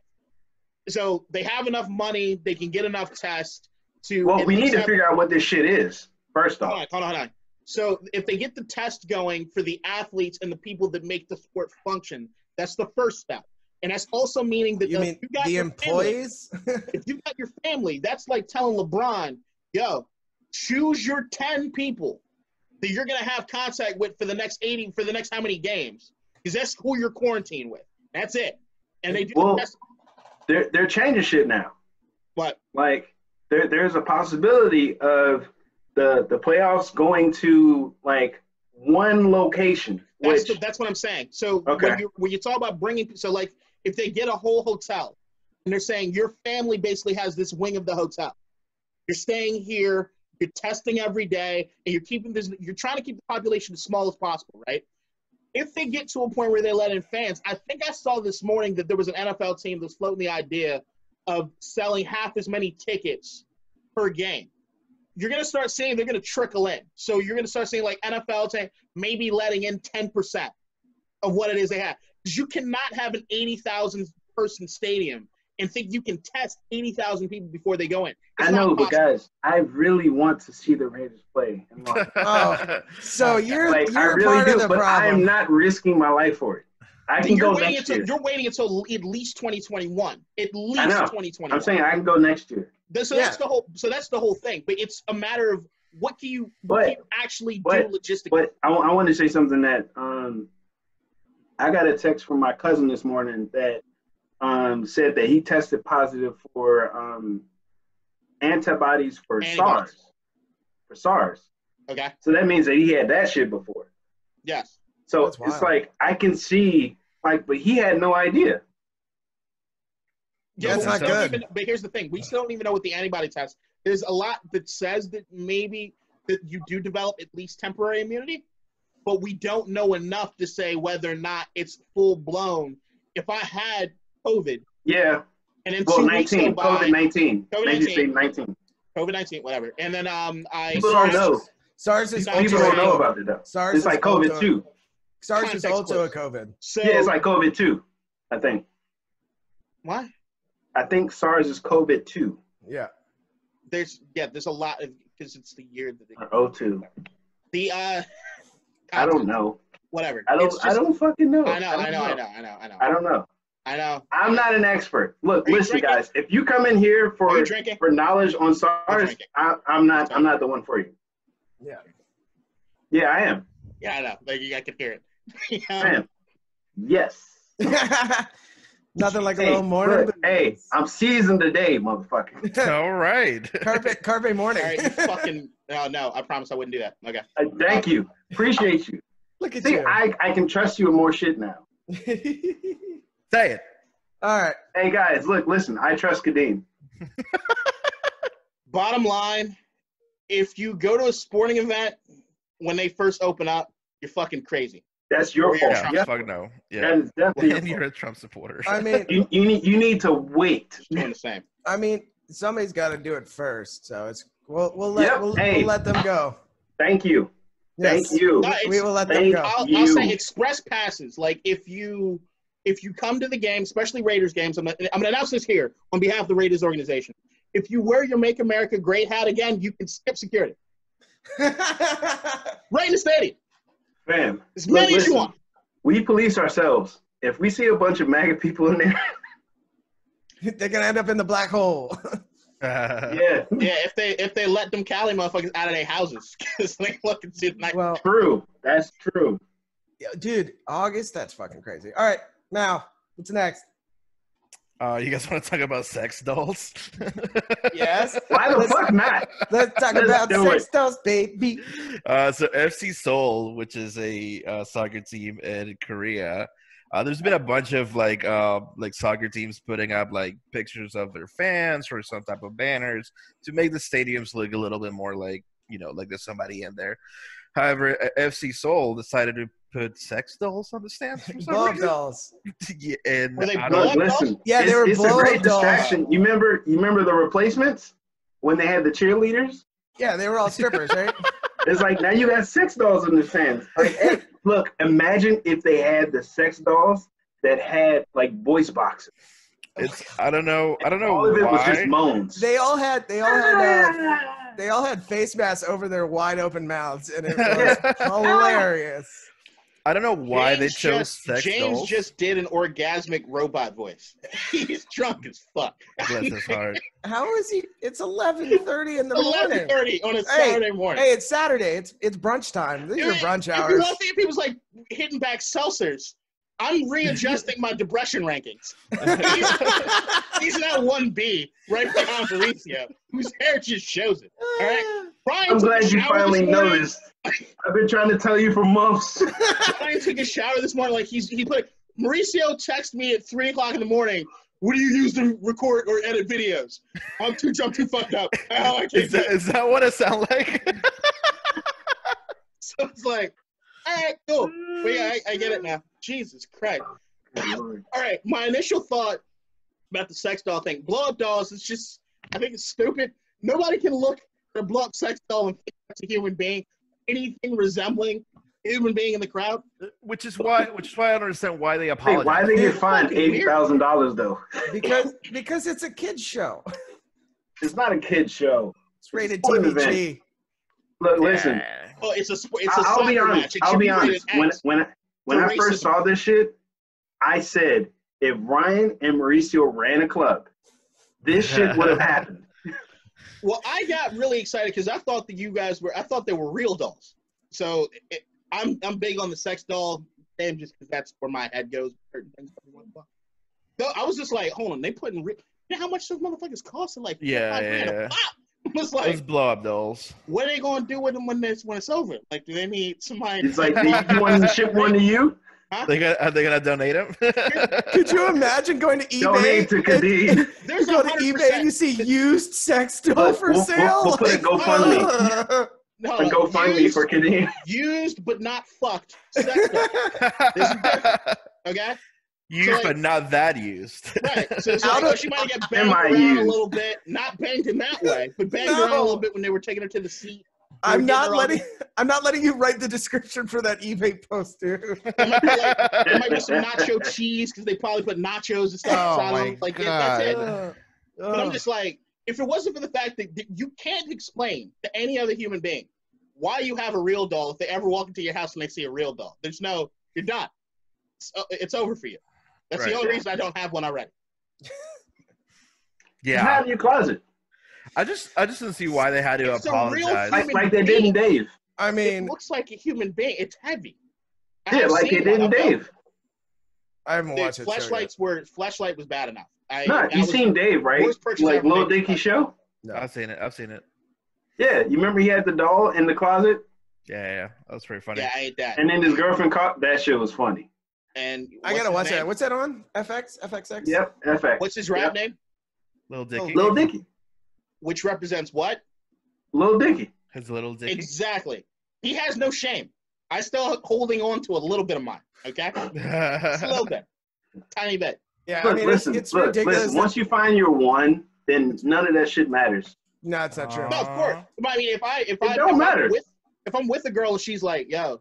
So they have enough money. They can get enough tests to – Well, we need to figure out what this shit is, first off. Hold on. So if they get the test going for the athletes and the people that make the sport function, that's the first step. And that's also meaning that you mean the employees? Family, if you've got your family, that's like telling LeBron, yo, choose your 10 people that you're going to have contact with for the next how many games, because that's who you're quarantined with. That's it. And they do the best. They're changing shit now. What? Like there's a possibility of the playoffs going to like one location. That's what I'm saying. So when you talk about bringing, so like if they get a whole hotel and they're saying your family basically has this wing of the hotel, you're staying here. You're testing every day, and you're trying to keep the population as small as possible, right? If they get to a point where they let in fans, I think I saw this morning that there was an NFL team that's floating the idea of selling half as many tickets per game. You're going to start seeing they're going to trickle in. So you're going to start seeing like NFL team maybe letting in 10% of what it is they have. Because you cannot have an 80,000 person stadium and think you can test 80,000 people before they go in. I know, but guys, I really want to see the Raiders play. So you're I really part of the but problem. I am not risking my life for it. I can go next year. You're waiting until at least 2021. At least 2021. I'm saying I can go next year. That's the whole thing. But it's a matter of what can you actually do logistically. But I want to say something that I got a text from my cousin this morning that said that he tested positive for antibodies for SARS. For SARS. Okay. So that means that he had that shit before. Yes. So it's like I can see, like, but he had no idea. Yeah, that's not good. But here's the thing: we still don't even know what the antibody test. There's a lot that says that maybe that you do develop at least temporary immunity, but we don't know enough to say whether or not it's full blown. If I had COVID. Yeah. And then 2 weeks go by. COVID-19, whatever. And then people don't know. SARS is people don't know about it though. SARS it's like COVID too. SARS is also a COVID. So, yeah, it's like COVID too, I think. What? I think SARS is COVID too. Yeah. There's a lot of because it's the year that they or 02. The I don't know. Whatever. I don't fucking know. I know. I don't know. I know. I'm not an expert. Look, listen, guys. If you come in here for knowledge on SARS, I'm not the one for you. Yeah. Yeah, I am. Yeah, I know. Like I can hear it. I am. Yes. Nothing like a little morning. Look, hey, I'm seasoned today, motherfucker. All right. Carpe morning. All right, you fucking no, I promise I wouldn't do that. Okay. Thank you. Appreciate you. Look at See, you. I can trust you with more shit now. Say it. All right. Hey guys, listen. I trust Kadeem. Bottom line, if you go to a sporting event when they first open up, you're fucking crazy. That's your fault. Yeah, fuck no. Yeah. That is definitely and you're a Trump supporter. I mean, you need to wait. Doing the same. I mean, somebody's got to do it first, so it's we'll let them go. Thank you. Yes. Thank you. We will let them go. I'll say express passes. Like if you come to the game, especially Raiders games, I'm gonna announce this here on behalf of the Raiders organization. If you wear your Make America Great hat again, you can skip security. Right in the stadium. Fam, As many as you want. We police ourselves. If we see a bunch of MAGA people in there, they're gonna end up in the black hole. Yeah. If they let them Cali motherfuckers out of their houses, because they look and see the night. Well, True. That's true. dude, August, that's fucking crazy. All right, now what's next? You guys want to talk about sex dolls? Yes. Why the fuck not? Let's talk about sex dolls, baby. So FC Seoul, which is a soccer team in Korea, there's been a bunch of like soccer teams putting up like pictures of their fans or some type of banners to make the stadiums look a little bit more like, you know, like there's somebody in there. However, FC Seoul decided to put sex dolls on the stands. Blow up dolls. Yeah, and Were they Listen, Yeah, they were it's a blow great up dolls. distraction. You remember the replacements when they had the cheerleaders? Yeah, they were all strippers, right? It's like now you got sex dolls in the stands. Like, hey, look, imagine if they had the sex dolls that had like voice boxes. I don't know All of it was just why. moans. They all had face masks over their wide open mouths, and it was hilarious. I don't know why they chose sex James dolls. just did an orgasmic robot voice. He's drunk as fuck. Bless his heart. How is he? It's 11:30 in the morning. 11:30 on a Saturday morning. Hey, it's Saturday. It's brunch time. These are brunch If you hours. want to see if he was like hitting back seltzers, I'm readjusting my depression rankings. He's now 1B, right behind Mauricio, whose hair just shows it. All right. Brian I'm took a glad you shower finally this morning. noticed. I've been trying to tell you for months. Brian took a shower this morning. Like he put Mauricio texted me at 3:00 in the morning. What do you use to record or edit videos? I'm too fucked up. Oh, I can't. Is that what it sounds like? So it's like, all right, cool. But yeah, I get it now. Jesus Christ. All right, my initial thought about the sex doll thing. Blow up dolls, it's just, I think it's stupid. Nobody can look at a blow up sex doll and think that's a human being. Anything resembling a human being in the crowd. Which is why I don't understand why they Hey, apologize. why they get It's fined fucking weird. $80,000 though? Because it's a kids show. It's not a kid show. It's rated Sporting TVG. Look, listen. Oh, it's a I'll be soccer honest. match. It I'll should be rated honest. When X. I For first racism. saw this shit, I said, if Ryan and Mauricio ran a club, this shit would have happened. Well, I got really excited because I thought I thought they were real dolls. So I'm big on the sex doll thing just because that's where my head goes. Certain things. So I was just like, hold on, they putting you know how much those motherfuckers cost? Like $5,000 a pop. I was Those like, blow up dolls. what are they gonna do with them when it's over? Like, do they need somebody? It's like, you want to ship one to you? Are they gonna donate them? Could you imagine going to eBay? Donate to Khadid. You go to eBay and you see used sex doll for sale. We'll put a GoFundMe. No, A GoFundMe for Khadid. used but not fucked sex doll. There's a difference, okay? Used, like- but not that used. Right. So she might get banged Am I around a used? little bit, not banged in that way, but banged around a little bit when they were taking her to the seat. I'm not letting you write the description for that eBay post, dude. There might be some nacho cheese because they probably put nachos and stuff inside them. Like that's it. But I'm just like, if it wasn't for the fact that you can't explain to any other human being why you have a real doll if they ever walk into your house and they see a real doll. You're done. It's over for you. That's the only reason I don't have one already. You have it in your closet. I just didn't see why they had to It's a real apologize. human Like they did in Dave. I It mean, looks like a human being. It's heavy. Yeah, like they did in Dave. I haven't watched it. Fleshlight was bad enough. You seen Dave, right? worst purchase Like ever Lil made. Dicky show? No. I've seen it. Yeah, you remember he had the doll in the closet? Yeah. That was pretty funny. Yeah, I ate that. And then his girlfriend caught that shit was funny. And I gotta watch that. What's that on? FXX? Yep, FX. What's his rap name? Little Dicky. Lil Dicky. Which represents what? Lil Dicky. His little Dicky. Exactly. He has no shame. I still holding on to a little bit of mine. Okay, just a little bit, tiny bit. Yeah, Look, I mean, listen, it's ridiculous. listen. Once you find your one, then none of that shit matters. No, it's not true. No, of course. But I mean, if I don't matter. if I'm with a girl and she's like, yo,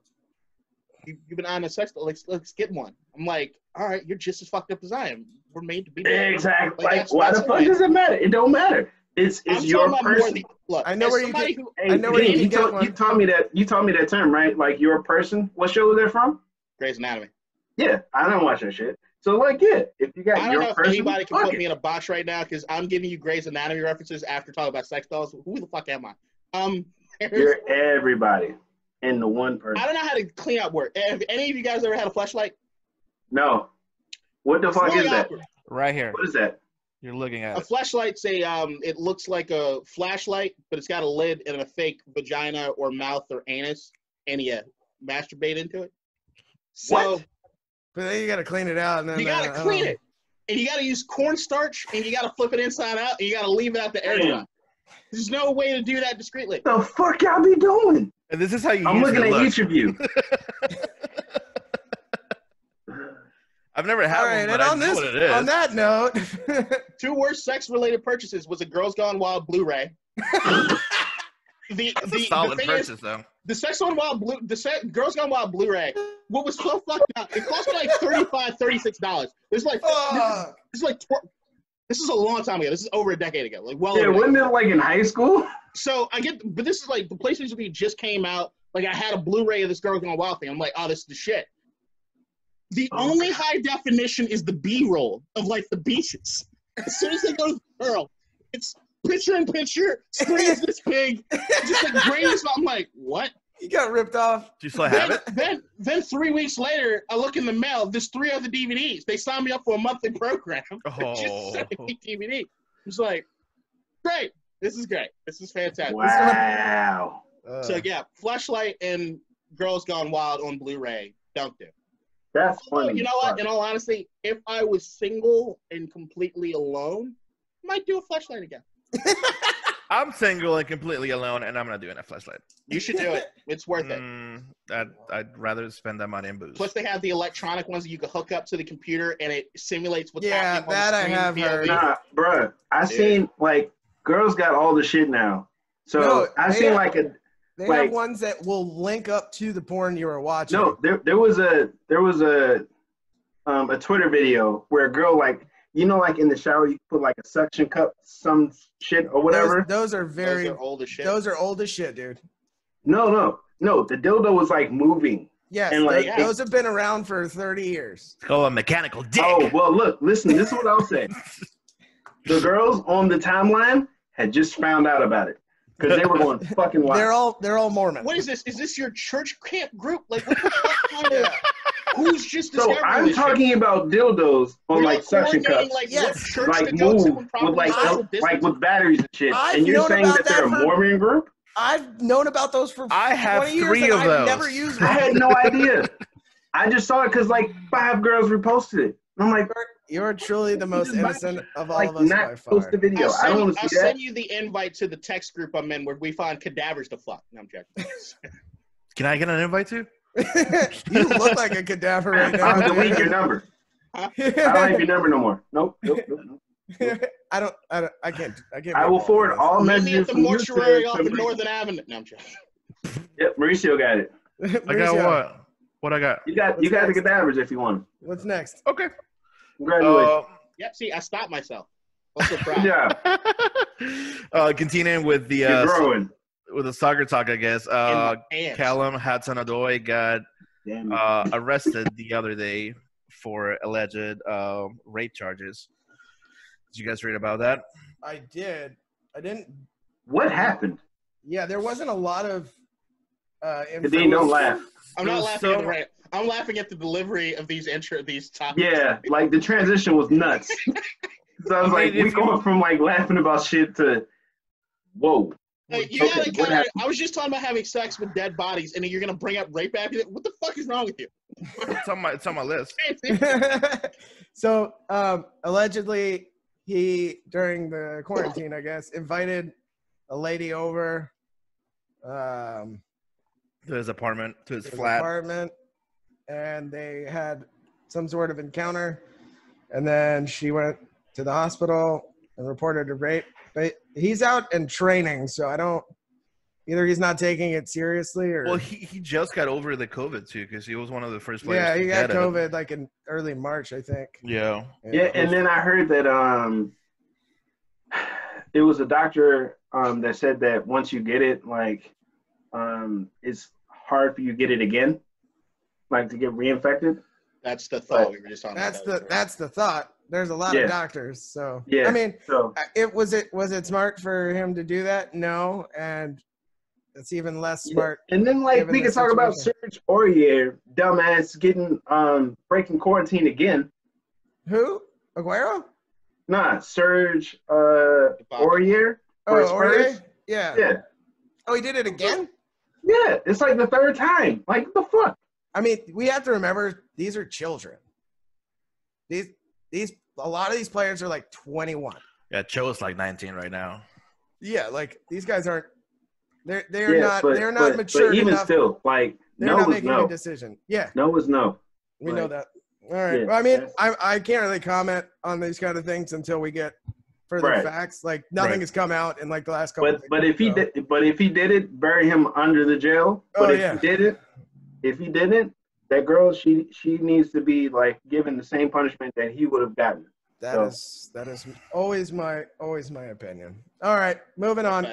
you've been on a sex, let's get one. I'm like, all right, you're just as fucked up as I am. We're made to be together. Exactly. Like why the fuck does it matter? It don't matter. It's your person. Look, I know where you get. I know Hey, where you you get one. you taught me that term, right? Like you're a person. What show was that from? Grey's Anatomy. Yeah, I don't watch that shit. So like, yeah, if you got I don't your know if person, anybody can fuck put it. me in a box right now because I'm giving you Grey's Anatomy references after talking about sex dolls. Who the fuck am I? You're everybody in the one person. I don't know how to clean up work. Have any of you guys ever had a fleshlight? No. What the fuck is that? Right here. What is that? You're looking at A it. fleshlight's it looks like a flashlight, but it's got a lid and a fake vagina or mouth or anus, and you masturbate into it. So What? But then you got to clean it out, and then you got to clean it, and you got to use cornstarch, and you got to flip it inside out, and you got to leave it out the air dry. There's no way to do that discreetly. The fuck y'all be doing? And this is how you I'm usually looking at look. each of you. I've never had All one, right, but and I on know this, what it is. on that note, 2 worst sex-related purchases was a Girls Gone Wild Blu-ray. That's a solid purchase, though. The Girls Gone Wild Blu-ray. What was so fucked up? It cost me like $35, $36. It's like this is a long time ago. This is over a decade ago. Like well. Yeah, wasn't it like in high school? So but this is like the PlayStation V just came out. Like I had a Blu-ray of this Girls Gone Wild thing. I'm like, oh, this is the shit. The only high definition is the B-roll of like the beaches. As soon as they go to the girl, it's picture in picture, screen is this big, just like grainy. I'm like, what? you got ripped off. Do you still have it? Then 3 weeks later, I look in the mail. There's 3 other DVDs. They signed me up for a monthly program. Just sending me DVD. It's like, great. This is great. This is fantastic. Wow. So yeah, Fleshlight and Girls Gone Wild on Blu-ray. Don't do. That's funny. You know what? In all honesty, if I was single and completely alone, I might do a Fleshlight again. I'm single and completely alone, and I'm not doing a flashlight. You should do it. It's worth it. I'd rather spend that money in booze. Plus, they have the electronic ones that you can hook up to the computer, and it simulates what's Yeah, happening that on I the screen. have heard. Nah, bruh. I seen like girls got all the shit now. So No, I seen like a They like, have ones that will link up to the porn you were watching. no. There was a Twitter video where a girl like like in the shower you put like a suction cup some shit or whatever. Those are very. Those are old as shit. Those are old as shit, dude. No. The dildo was like moving. Yes, And, like, those have been around for 30 years. It's called a mechanical dick. Oh well, look, listen. This is what I'll say. The girls on the timeline had just found out about it because they were going fucking wild. They're all Mormon. What is this? Is this your church camp group? Like, what the fuck? Who's just So discovering I'm this talking shit? about dildos on You're like suction coordinating, cups, like, Yes. what church like to go to move and probably with like social distance. with batteries and shit. I've And you're known saying about that they're that a for- Mormon group? I've known about those for I have 20 years 3 and of I've those. never used I one. had no idea. I just saw it because like 5 girls reposted it. I'm like, You're truly the most innocent of all like of us by not post far. the video. I don't want to I'll see that. send you the invite to the text group I'm in where we find cadavers to fuck. No, I'm joking. Can I get an invite too? You look like a cadaver right now. I'm delete dude. your number. I don't have your number no more. Nope. I can't. I will forward all Meet me messages at the from you mortuary to off of Mauricio. Northern Avenue. No, I'm joking. Yep, Mauricio got it. I got what? What I got? You got What's the next? cadavers if you want them. What's next? Okay. Congratulations. Yep, see, I stopped myself. I'm so proud. Yeah, Continuing with the you're growing. with the soccer talk, I guess. In my pants. Callum Hudson-Odoi got Damn it. arrested the other day for alleged rape charges. Did you guys read about that? I did. I didn't. What happened? Yeah, there wasn't a lot of. Dean, don't laugh. I'm not So- laughing at the rape. I'm laughing at the delivery of these topics. Yeah, like the transition was nuts. So I was like, we going from like laughing about shit to, whoa. Like, you Okay, gotta what kinda, happened? I was just talking about having sex with dead bodies, and then you're gonna bring up rape after that. What the fuck is wrong with you? It's on my list. So allegedly, he during the quarantine, I guess, invited a lady over. To his apartment, to his His flat. apartment, and they had some sort of encounter, and then she went to the hospital and reported a rape. But he's out in training, so I don't Either he's not taking it seriously, or Well, he just got over the COVID too, because he was one of the first players. yeah, he to got get COVID it. like in early March, I think. Yeah. Yeah, and then I heard that it was a doctor that said that once you get it, like it's hard for you to get it again, like to get reinfected. That's the thought we were just on. That's the thought. There's a lot of doctors, so yeah. I mean, so was it smart for him to do that? No, and it's even less smart. And then like we can talk about Serge Aurier, dumbass, getting breaking quarantine again. Who? Aguero? Nah, Serge Aurier. Oh, Aurier? Yeah. Yeah. Oh, he did it again? Yeah, it's like the third time. Like, the fuck? I mean, we have to remember these are children. These a lot of these players are like 21. Yeah, Cho is like 19 right now. Yeah, like these guys aren't. They're not mature enough. But even still, like they're no not was making no. a decision. Yeah, No is no. we Like, know that. All right. yeah, Well, I mean, I can't really comment on these kind of things until we get further facts. Like nothing has come out in like the last couple. But if he did it, bury him under the jail. But if he didn't, that girl she needs to be like given the same punishment that he would have gotten. That is always my opinion. All right, moving on.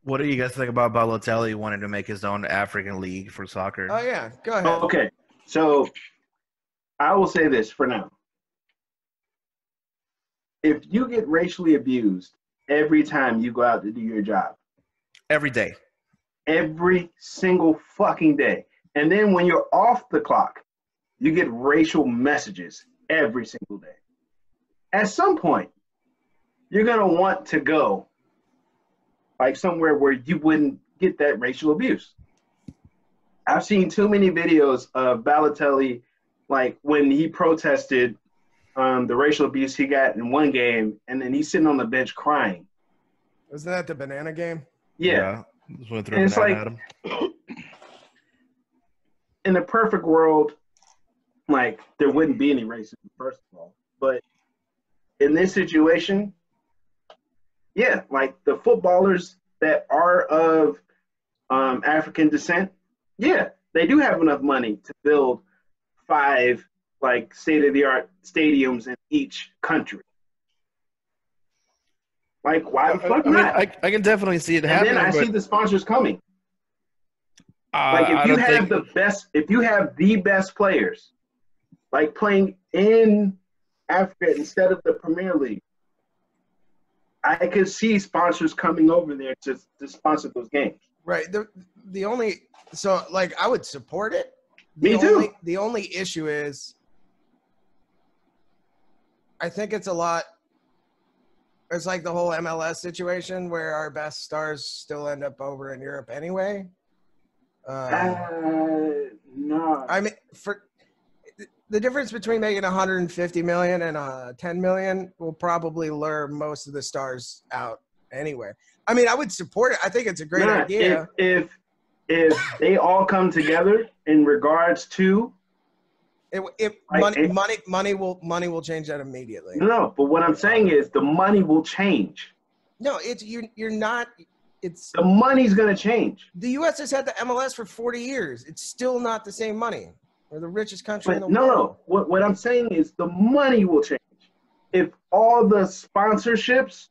What do you guys think about Balotelli wanting to make his own African league for soccer? Oh yeah, go ahead. Okay, so I will say this for now. If you get racially abused every time you go out to do your job, every day, every single fucking day, and then when you're off the clock, you get racial messages every single day. At some point, you're going to want to go like somewhere where you wouldn't get that racial abuse. I've seen too many videos of Balotelli, like when he protested the racial abuse he got in one game, and then he's sitting on the bench crying. Wasn't that the banana game? Yeah. And it's like, in a perfect world, like there wouldn't be any racism, first of all. But in this situation, yeah, like the footballers that are of African descent, yeah, they do have enough money to build 5 like state-of-the-art stadiums in each country. Like, why the fuck not? I can definitely see it happening. And then I see the sponsors coming. Like if you have the best players, like playing in Africa instead of the Premier League, I could see sponsors coming over there to sponsor those games. Right. The only I would support it. Me too. The only issue is I think it's a lot. It's like the whole MLS situation where our best stars still end up over in Europe anyway. No. I mean, for the difference between making 150 million and 10 million will probably lure most of the stars out anyway. I mean, I would support it. I think it's a great idea. If they all come together in regards to money will change that immediately. No, but what I'm saying is the money will change. No, you're not. It's the money's gonna change. The U.S. has had the MLS for 40 years. It's still not the same money. We're the richest country in the world. No. What I'm saying is the money will change. If all the sponsorships,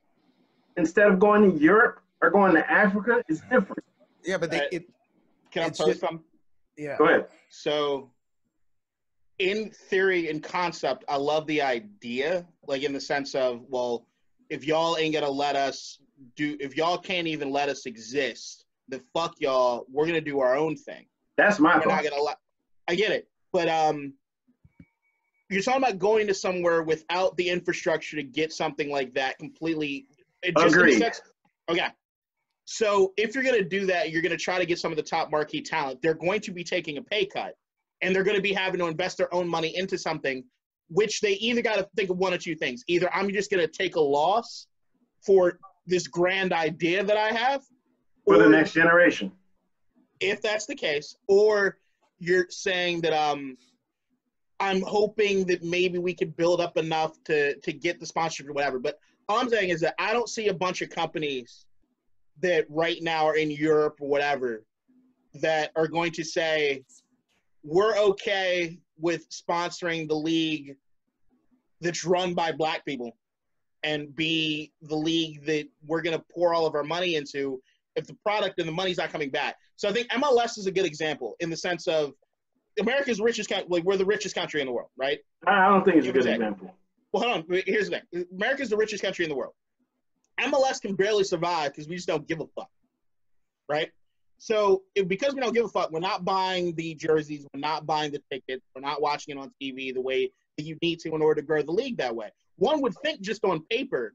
instead of going to Europe, are going to Africa, it's different. Yeah, but can I post some? Yeah. Go ahead. So, in theory and concept, I love the idea, like in the sense of, well, if y'all ain't gonna let us if y'all can't even let us exist, then fuck y'all. We're gonna do our own thing. That's my thought. Not gonna I get it, but you're talking about going to somewhere without the infrastructure to get something like that completely. Agreed. Okay. So if you're gonna do that, you're gonna try to get some of the top marquee talent. They're going to be taking a pay cut, and they're going to be having to invest their own money into something, which they either got to think of one of two things. Either I'm just going to take a loss for this grand idea that I have. For the next generation. If that's the case. Or you're saying that I'm hoping that maybe we could build up enough to get the sponsorship or whatever. But all I'm saying is that I don't see a bunch of companies that right now are in Europe or whatever that are going to say, we're okay with sponsoring the league that's run by black people and be the league that we're going to pour all of our money into if the product and the money's not coming back. So I think MLS is a good example in the sense of America's richest country, like we're the richest country in the world, right? I don't think it's a good example. Well, hold on. Here's the thing. America's the richest country in the world. MLS can barely survive because we just don't give a fuck, right? So because we don't give a fuck, we're not buying the jerseys, we're not buying the tickets, we're not watching it on TV the way that you need to in order to grow the league that way. One would think just on paper,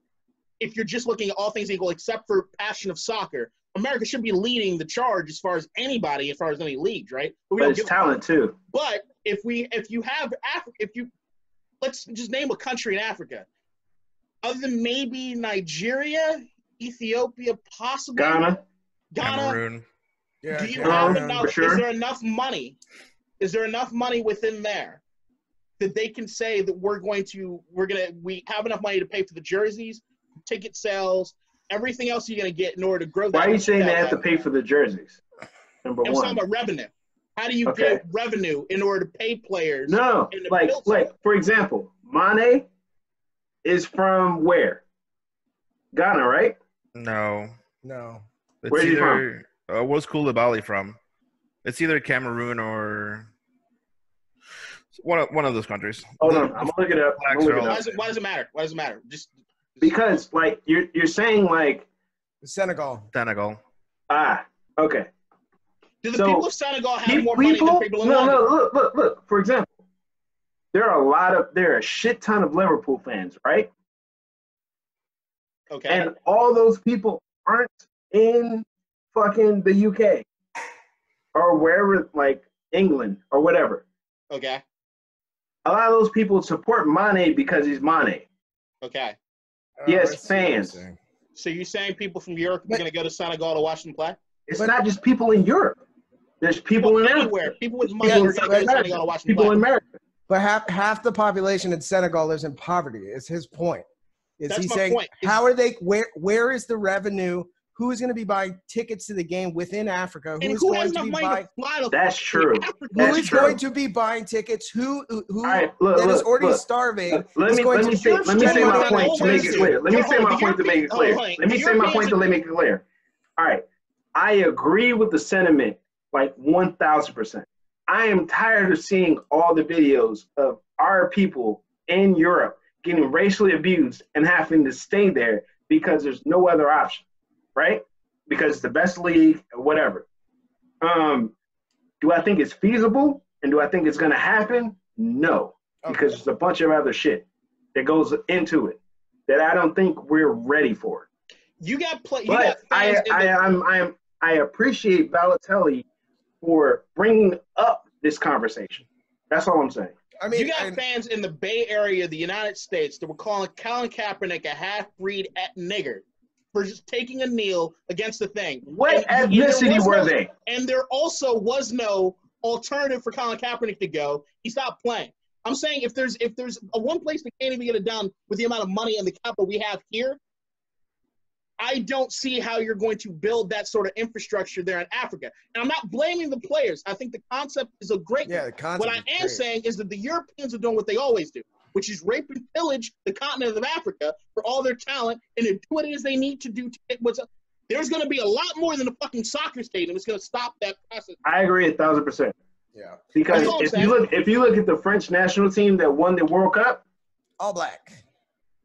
if you're just looking at all things equal except for passion of soccer, America should be leading the charge as far as anybody, as far as any leagues, right? But it's talent too. But let's just name a country in Africa. Other than maybe Nigeria, Ethiopia, possibly Ghana. Cameroon. Yeah, do you have enough? Sure. Is there enough money? Is there enough money within there that they can say that we have enough money to pay for the jerseys, ticket sales, everything else you're gonna get in order to grow that? Why are you saying they have to pay for the jerseys? Number I'm one. talking about revenue. How do you get revenue in order to pay players? No, like for example, Mane is from where? Ghana, right? No. It's Where's he from? Where's Koulibaly from? It's either Cameroon or one of those countries. Hold on, I'm gonna look it up. Why does it matter? Why does it matter? Just because, like, you're saying, like, Senegal. Ah, okay. Do the people of Senegal have more money than people in London? No, look. For example, there are a shit ton of Liverpool fans, right? Okay. And all those people aren't in fucking the UK or wherever, like England or whatever. Okay. A lot of those people support Mane because he's Mane. Okay. Yes, fans. So you're saying people from Europe are going to go to Senegal to watch them play? It's not just people in Europe. There's people in everywhere. People with money are going to go to Senegal to watch them play. People in America. But half the population in Senegal lives in poverty. Is his point? That's he my saying point. How are they? Where is the revenue? Who is going to be buying tickets to the game within Africa? Who going to be buying? That's true. Who is going to be buying tickets? Who right, look, is already starving? Let me say my point to make it clear. Let me say my point to make it clear. All right, I agree with the sentiment, like 1,000%. I am tired of seeing all the videos of our people in Europe getting racially abused and having to stay there because there's no other option. Right? Because it's the best league, or whatever. Do I think it's feasible and do I think it's going to happen? No, because there's a bunch of other shit that goes into it that I don't think we're ready for. I appreciate Balotelli for bringing up this conversation. That's all I'm saying. I mean, you got fans in the Bay Area of the United States that were calling Colin Kaepernick a half-breed nigger for just taking a kneel against the thing. What ethnicity were they? And there also was no alternative for Colin Kaepernick to go. He stopped playing. I'm saying if there's a one place that can't even get it done with the amount of money and the capital we have here, I don't see how you're going to build that sort of infrastructure there in Africa. And I'm not blaming the players. I think the concept is a great one. What I am saying is that the Europeans are doing what they always do, which is rape and pillage the continent of Africa for all their talent and to do what it is they need to do to get what's up. There's going to be a lot more than a fucking soccer stadium. It's going to stop that process. I agree 1,000%. Yeah. Because if you look at the French national team that won the World Cup, all black.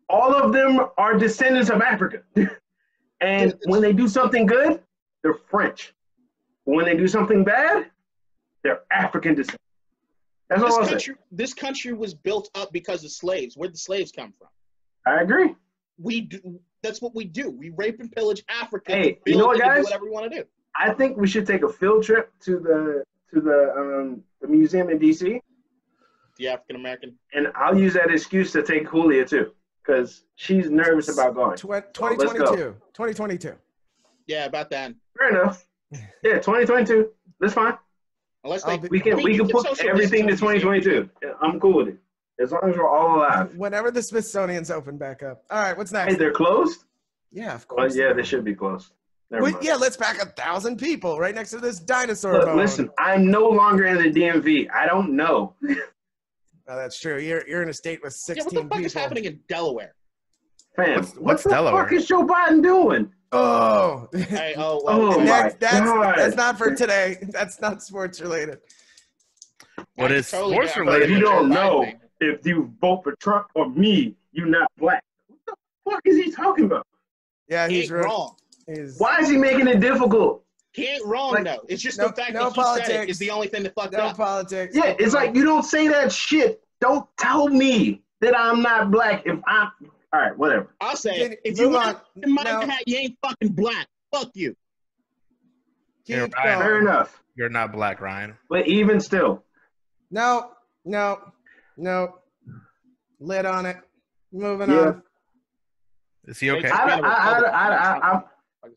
All of them are descendants of Africa. And when they do something good, they're French. When they do something bad, they're African descent. That's all I'm saying. This country was built up because of slaves. Where'd the slaves come from? I agree. That's what we do. We rape and pillage Africa. Hey, you know what, guys? Do whatever we want to do. I think we should take a field trip to the museum in DC. The African American. And I'll use that excuse to take Julia too, because she's nervous about going. 2022. Yeah, about that. Fair enough. Yeah, 2022. That's fine. Unless we can put everything to 2022. Yeah, I'm cool with it. As long as we're all alive. Whenever the Smithsonian's open back up. All right, what's next? Hey, they're closed? Yeah, of course. Yeah, they should be closed. Yeah, let's pack 1,000 people right next to this dinosaur Look, bone. listen, I'm no longer in the DMV. I don't know. Oh, that's true. You're in a state with 16 what the fuck people. is happening in Delaware? Fam, What's what the Delaware? fuck is Joe Biden doing? Oh. Hey, well, Oh, my God. That's not for today. That's not sports related. What is totally sports get- related? You don't know Biden. if you vote for Trump or me, you're not black. What the fuck is he talking about? Yeah, He he's ain't wrong. Why is he making it difficult? He ain't wrong, Like, though. It's just no- the fact no that he said it politics. is the only thing that fucked No up. politics. Yeah, it's like you don't say that shit. Don't tell me that I'm not black if I'm. All right, whatever. I'll say Can- it. If you move want on. in my No. hat, you ain't fucking black. Fuck you. You're Keep right. going. Fair enough. You're not black, Ryan. But even still, No. Lid on it. Moving Yeah. on. Is he okay?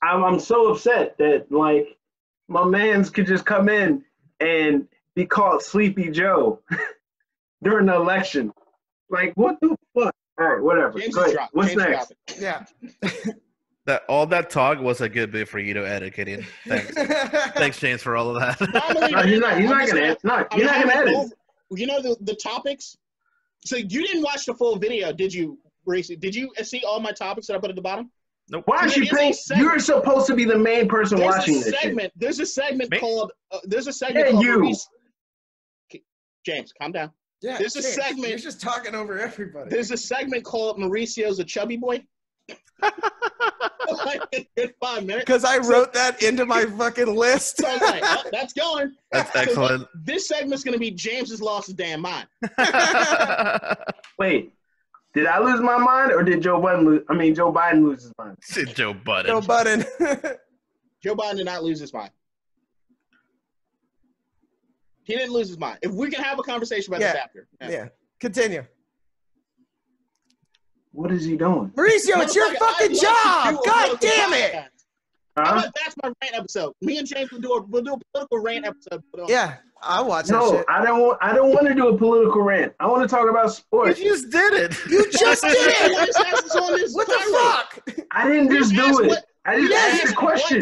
I'm so upset that like my mans could just come in and be called Sleepy Joe during the election. Like, what the fuck? All right, whatever. James Go is ahead. dropped. What's James is next? dropping. Yeah. That all that talk was a good bit for you to edit, Gideon. Thanks, thanks, James, for all of that. No, he's not gonna edit. No, you're not gonna edit. You know the topics? So you didn't watch the full video, did you, Mauricio? Did you see all my topics that I put at the bottom? Nope. Why is There you is a paying? segment. You're supposed to be the main person watching this shit. There's a segment Me? called Yeah, you. Mauricio. James, calm down. Yeah, There's a James, segment- You're just talking over everybody. There's a segment called Mauricio's a chubby boy. Like a good 5 minutes. Because I wrote that into my fucking list. So I was like, oh, that's going. That's So excellent. this segment's going to be James has lost his damn mind. Wait, did I lose my mind or did Joe Biden lose? I mean, Joe Biden lose his mind? Joe Budden. Joe Budden. Joe Biden did not lose his mind. He didn't lose his mind. If we can have a conversation about this after. Yeah. Continue. What is he doing? Mauricio, it's your Motherfucker, fucking I'd love job. to do a God political damn it. podcast. How Huh? about that's my rant episode? Me and James will do a political rant episode. Yeah, I'll watch that No, shit. I don't want to do a political rant. I want to talk about You sports. just did it. You just did it. What the fuck? fuck? I didn't just do it. I just asked the question.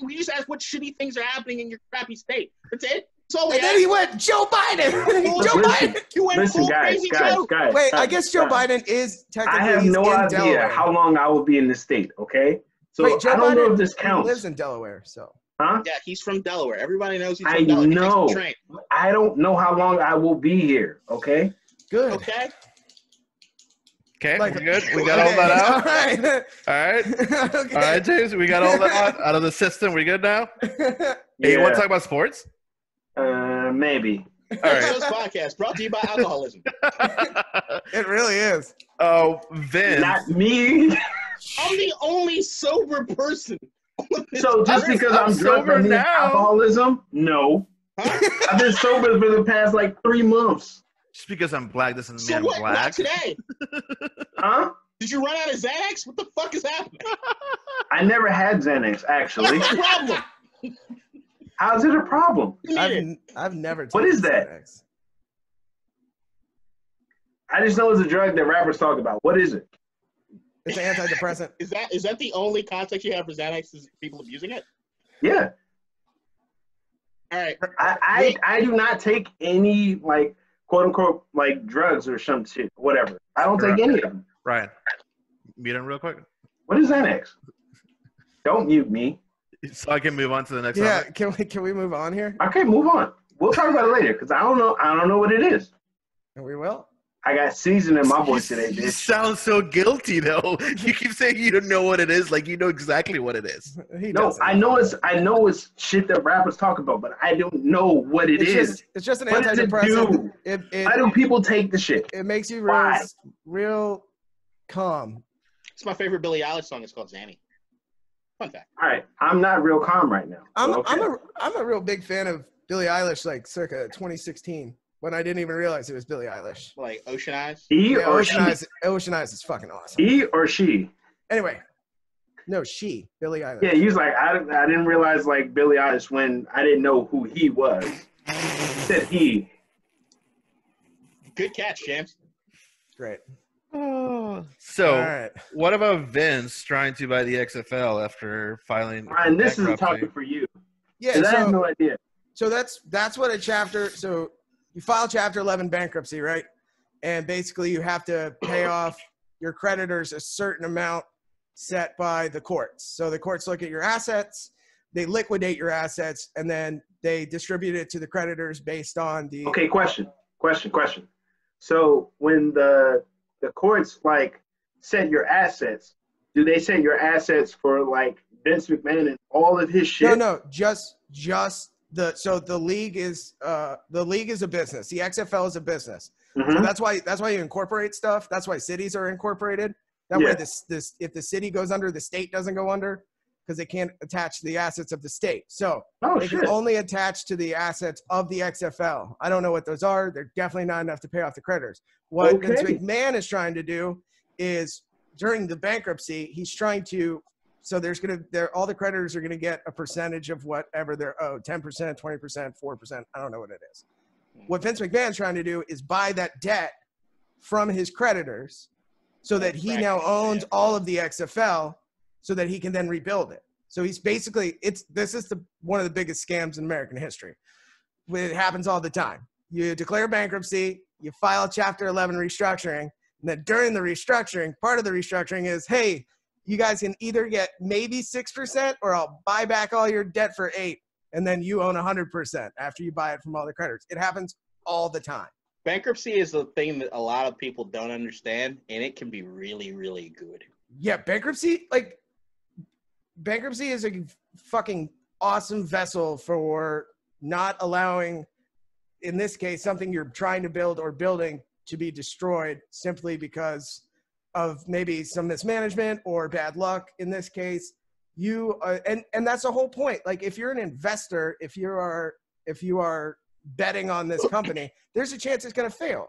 We just asked what shitty things are happening in your crappy state. That's it. That's all we And then asked. he went, Joe Biden. Joe Biden. You went Listen, full guys, crazy Joe. Wait, I guys, guess Joe guys. Biden is technically I have he's no in idea Delaware. how long I will be in this state. Okay, so Wait, Joe I don't Biden know if this he counts. lives in Delaware, so. Huh? Yeah, he's from Delaware. Everybody knows he's I from Delaware. He takes know. the train. I don't know how long I will be here. Okay. Good. Okay. Okay, Like- we're good. We got all that All out. right. All right. Okay. All right, James. We got all that out of the system. We good now? Hey, you want to talk about sports? Maybe. All right. ASOS podcast brought to you by alcoholism. It really is. Oh, Vince. Not me. I'm the only sober person. on this So just earth. because I'm I'm drunk sober by now. alcoholism? No. Huh? I've been sober for the past like 3 months. Just because I'm black doesn't mean So I'm what? Not black. today. Huh? Did you run out of Xanax? What the fuck is happening? I never had Xanax, actually. What's the problem? How's it a problem? You need it. I've never What taken is that? Xanax. I just know it's a drug that rappers talk about. What is it? It's an antidepressant. Is that the only context you have for Xanax is people abusing it? Yeah. All right. I do not take any, like, quote unquote, like, drugs or some shit, whatever. I don't take any of them. Ryan, mute him real quick, What is Xanax? Don't mute me. so I can move on to the next Yeah, topic. can we move on here? Okay, move on. We'll talk about it later because I don't know what it is. We will. I got season in my voice today, You bitch. sound so guilty though. You keep saying you don't know what it is, like you know exactly what it is. He No, doesn't. I know it's shit that rappers talk about, but I don't know what it is. It's just an What does it antidepressant. do? Why do people take the shit? It makes you Why? real calm. It's my favorite Billie Eilish song. It's called Zanny. Fun fact. All right, I'm not real calm right now. I'm a real big fan of Billie Eilish, like circa 2016, when I didn't even realize it was Billie Eilish. Like Ocean Eyes. He Yeah, or Ocean Eyes is fucking awesome. he or she. Anyway, no, Billie Eilish. Yeah, he was like, I didn't realize like Billie Eilish when I didn't know who he was. Said he. Good catch, James. Great. So, All right. what about Vince trying to buy the XFL after filing? Ryan, this is a bankruptcy? topic for you. Yeah. 'Cause I So have no idea. So that's what a chapter. So you file Chapter 11 bankruptcy, right? And basically, you have to pay off your creditors a certain amount set by the courts. So the courts look at your assets, they liquidate your assets, and then they distribute it to the creditors based on the. Okay, question. So when the courts like set your assets, do they set your assets for like Vince McMahon and all of his shit? No, just the league is a business. The XFL is a business. So that's why you incorporate stuff. That's why cities are incorporated. That way this if the city goes under, the state doesn't go under because they can't attach to the assets of the state. So they can only attach to the assets of the XFL. I don't know what those are. They're definitely not enough to pay off the creditors. What Vince McMahon is trying to do is during the bankruptcy, he's trying to so all the creditors are going to get a percentage of whatever they're owed, 10%, 20%, 4%. I don't know what it is. What Vince McMahon's trying to do is buy that debt from his creditors so that he now owns all of the XFL so that he can then rebuild it. So he's basically, this is one of the biggest scams in American history. It happens all the time. You declare bankruptcy, you file Chapter 11 restructuring, and then during the restructuring, part of the restructuring is, hey, you guys can either get maybe 6% or I'll buy back all your debt for 8%, and then you own 100% after you buy it from all the creditors. It happens all the time. Bankruptcy is the thing that a lot of people don't understand, and it can be really, really good. Yeah, bankruptcy is a fucking awesome vessel for not allowing, in this case, something you're trying to build or building to be destroyed simply because of maybe some mismanagement or bad luck. In this case, and that's the whole point. Like if you're an investor, if you are betting on this company, there's a chance it's going to fail.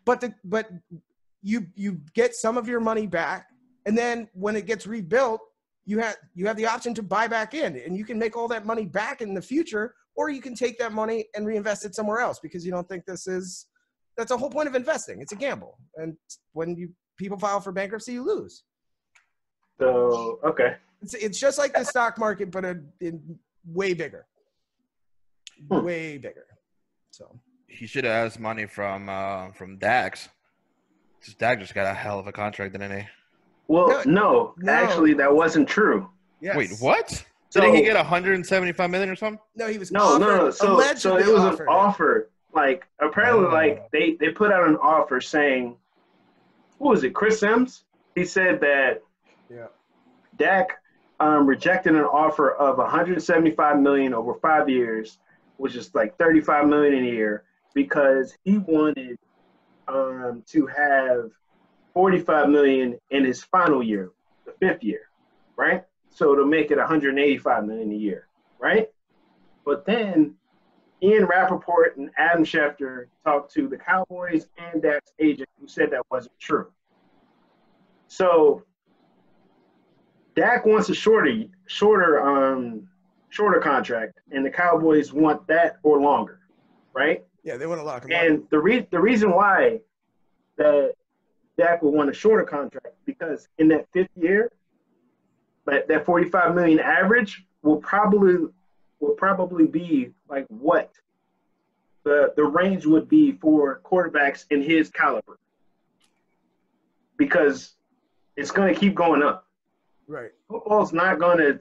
But you get some of your money back, and then when it gets rebuilt, you have the option to buy back in, and you can make all that money back in the future, or you can take that money and reinvest it somewhere else because you don't think that's the whole point of investing. It's a gamble, and when people file for bankruptcy, you lose. So okay, it's just like the stock market, but in way bigger, way bigger. So he should have asked money from Dax. Because Dax just got a hell of a contract, didn't he? Well, no, actually, that wasn't true. Yes. Wait, what? So, didn't he get 175 million or something? No, he was no. So it was offered. An offer. Like apparently, like they put out an offer saying, who was it? Chris Sims. He said that Dak rejected an offer of 175 million over 5 years, which is like 35 million a year, because he wanted to have 45 million in his final year, the 5th year, right? So to make it 185 million a year, right? But then Ian Rappaport and Adam Schefter talked to the Cowboys and Dak's agent, who said that wasn't true. So Dak wants a shorter contract, and the Cowboys want that or longer, right? Yeah, they want to lock him up. And the reason why that Dak would want a shorter contract, because in that 5th year, that 45 million average will probably be like what the range would be for quarterbacks in his caliber, because it's going to keep going up. Right. Football's not gonna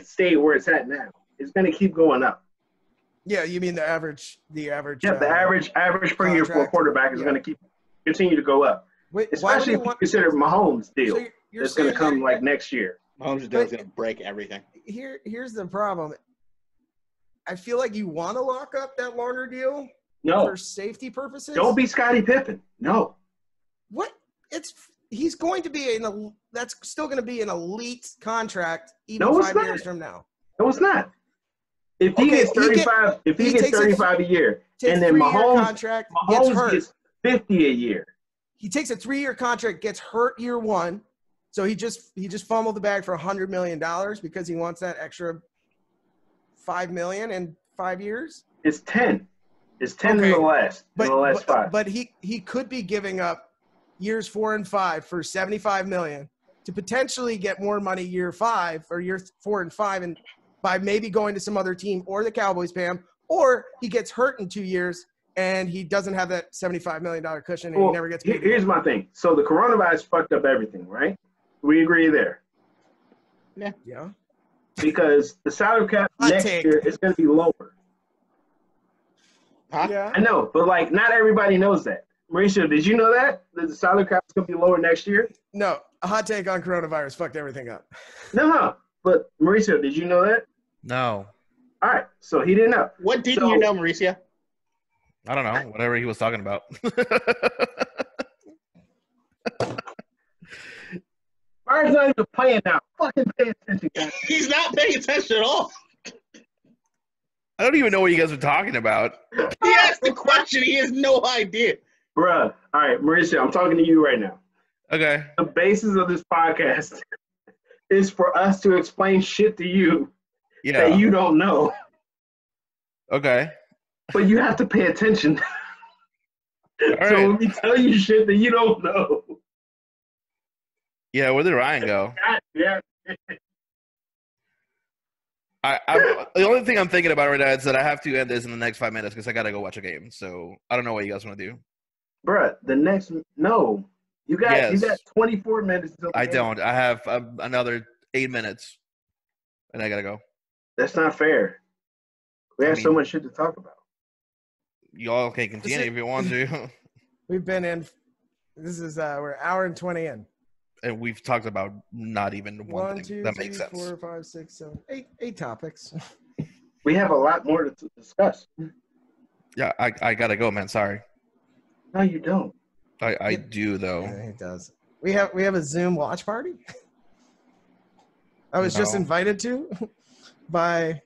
stay where it's at now. It's going to keep going up. Yeah, you mean the average? Yeah, the average per year for a quarterback is going to continue to go up. Wait, especially if you consider Mahomes' deal. So that's going to come like next year. Mahomes' deal is going to break everything. Here's the problem. I feel like you want to lock up that longer deal for safety purposes. Don't be Scottie Pippen. No. What? He's going to be that's still going to be an elite contract even 5 years from now. No, it's not. If he gets 35, if he gets 35 a year, and then Mahomes gets 50 a year. He takes a 3-year contract, gets hurt year 1, so he just fumbled the bag for $100 million because he wants that extra $5 million in 5 years. It's 10. It's 10 in the last 5. But he could be giving up years 4 and 5 for $75 million to potentially get more money year 5 or year 4 and 5, and by maybe going to some other team or the Cowboys pay him, or he gets hurt in 2 years and he doesn't have that $75 million cushion and he never gets paid. Here's my thing. So the coronavirus fucked up everything, right? We agree there. Yeah. Because the salary cap next year is going to be lower. Huh? Yeah. I know, but like not everybody knows that. Mauricio, did you know that the salary cap is going to be lower next year? No, a hot take on coronavirus fucked everything up. No. But Mauricio, did you know that? No. All right, so he didn't know. What didn't you know, Mauricio? I don't know. Whatever he was talking about. Byron's not even playing now. Fucking pay attention, guys. He's not paying attention at all. I don't even know what you guys are talking about. He asked the question. He has no idea. Bruh. All right, Mauricio, I'm talking to you right now. Okay. The basis of this podcast is for us to explain shit to you that you don't know. Okay. But you have to pay attention. All right. So when we tell you shit that you don't know. Yeah, where did Ryan go? Yeah. The only thing I'm thinking about right now is that I have to end this in the next 5 minutes because I got to go watch a game. So I don't know what you guys want to do. Bruh, you got 24 minutes. I don't. I have another 8 minutes, and I got to go. That's not fair. We have so much shit to talk about. Y'all can continue if you want to. We've been in. This is we're an hour and 20 in. And we've talked about not even one thing. 2, That 3, makes sense. 4, 5, 6, 7, 8 topics. We have a lot more to discuss. Yeah, I gotta go, man. Sorry. No, you don't. I do though. Yeah, he does. We have a Zoom watch party. I was just invited to by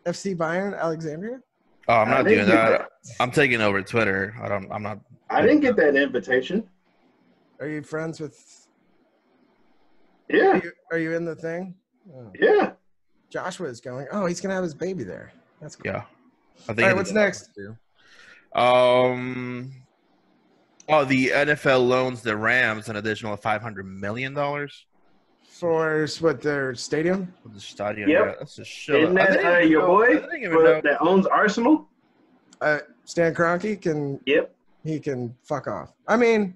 FC Bayern Alexandria. Oh, I'm not doing that. I'm taking over Twitter. I'm not. I didn't get that invitation. Are you friends with? Yeah. Are you in the thing? Oh. Yeah. Joshua is going. Oh, he's gonna have his baby there. That's cool. Yeah. I think. All right, what's next? The NFL loans the Rams an additional $500 million for what, their stadium? for the stadium. Yep. Yeah, that's a show. Isn't that your boy that owns Arsenal? Stan Kroenke can. Yep. He can fuck off. I mean,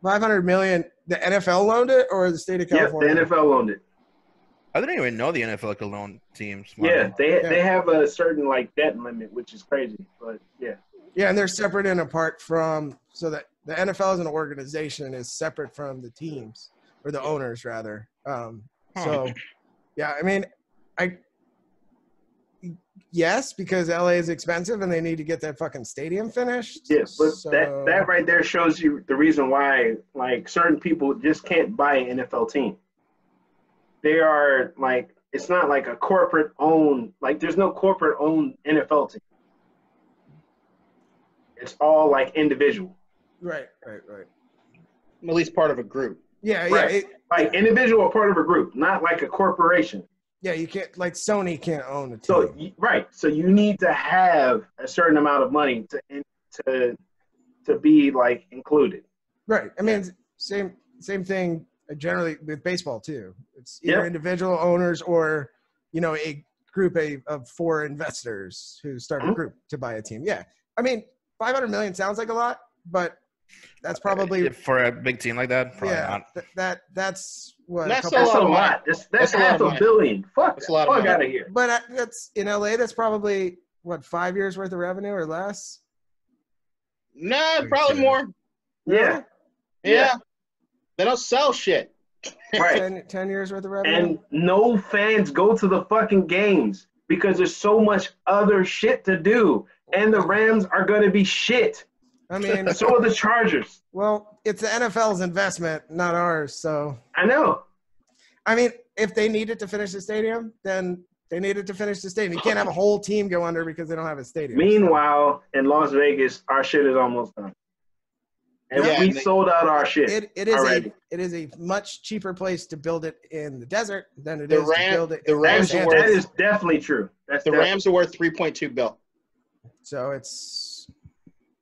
$500 million. The NFL loaned it, or the state of California? Yep, the NFL loaned it. I didn't even know the NFL could loan teams. Yeah, they have a certain debt limit, which is crazy, but yeah. Yeah, and they're separate and apart from, so that the NFL as an organization is separate from the teams, or the owners rather. So, yeah, I mean, yes, because LA is expensive and they need to get that fucking stadium finished. Yes, but that right there shows you the reason why certain people just can't buy an NFL team. They are it's not like a corporate owned, there's no corporate owned NFL team. It's all individual. Right. At least part of a group. Yeah, right. Individual or part of a group, not like a corporation. Yeah, you can't, Sony can't own a team. So you need to have a certain amount of money to be included. Right. I mean, same thing generally with baseball too. It's either individual owners or, a group of 4 investors who start a group to buy a team. Yeah. I mean, $500 million sounds like a lot, but that's probably for a big team like that. Probably not. That's what. That's a lot. That's half a billion. Fuck. That's a lot of money. Out of here. But that's in LA. That's probably 5 years worth of revenue or less. Nah, probably more. Yeah. They don't sell shit. Right. 10 years worth of revenue. And no fans go to the fucking games because there's so much other shit to do. And the Rams are going to be shit. I mean, so are the Chargers. Well, it's the NFL's investment, not ours. So I know. I mean, if they needed to finish the stadium, then they needed to finish the stadium. You can't have a whole team go under because they don't have a stadium. Meanwhile, in Las Vegas, our shit is almost done. And we sold out our shit. It is a much cheaper place to build it in the desert than it is to build it. That is definitely true. The Rams are worth $3.2 billion. So it's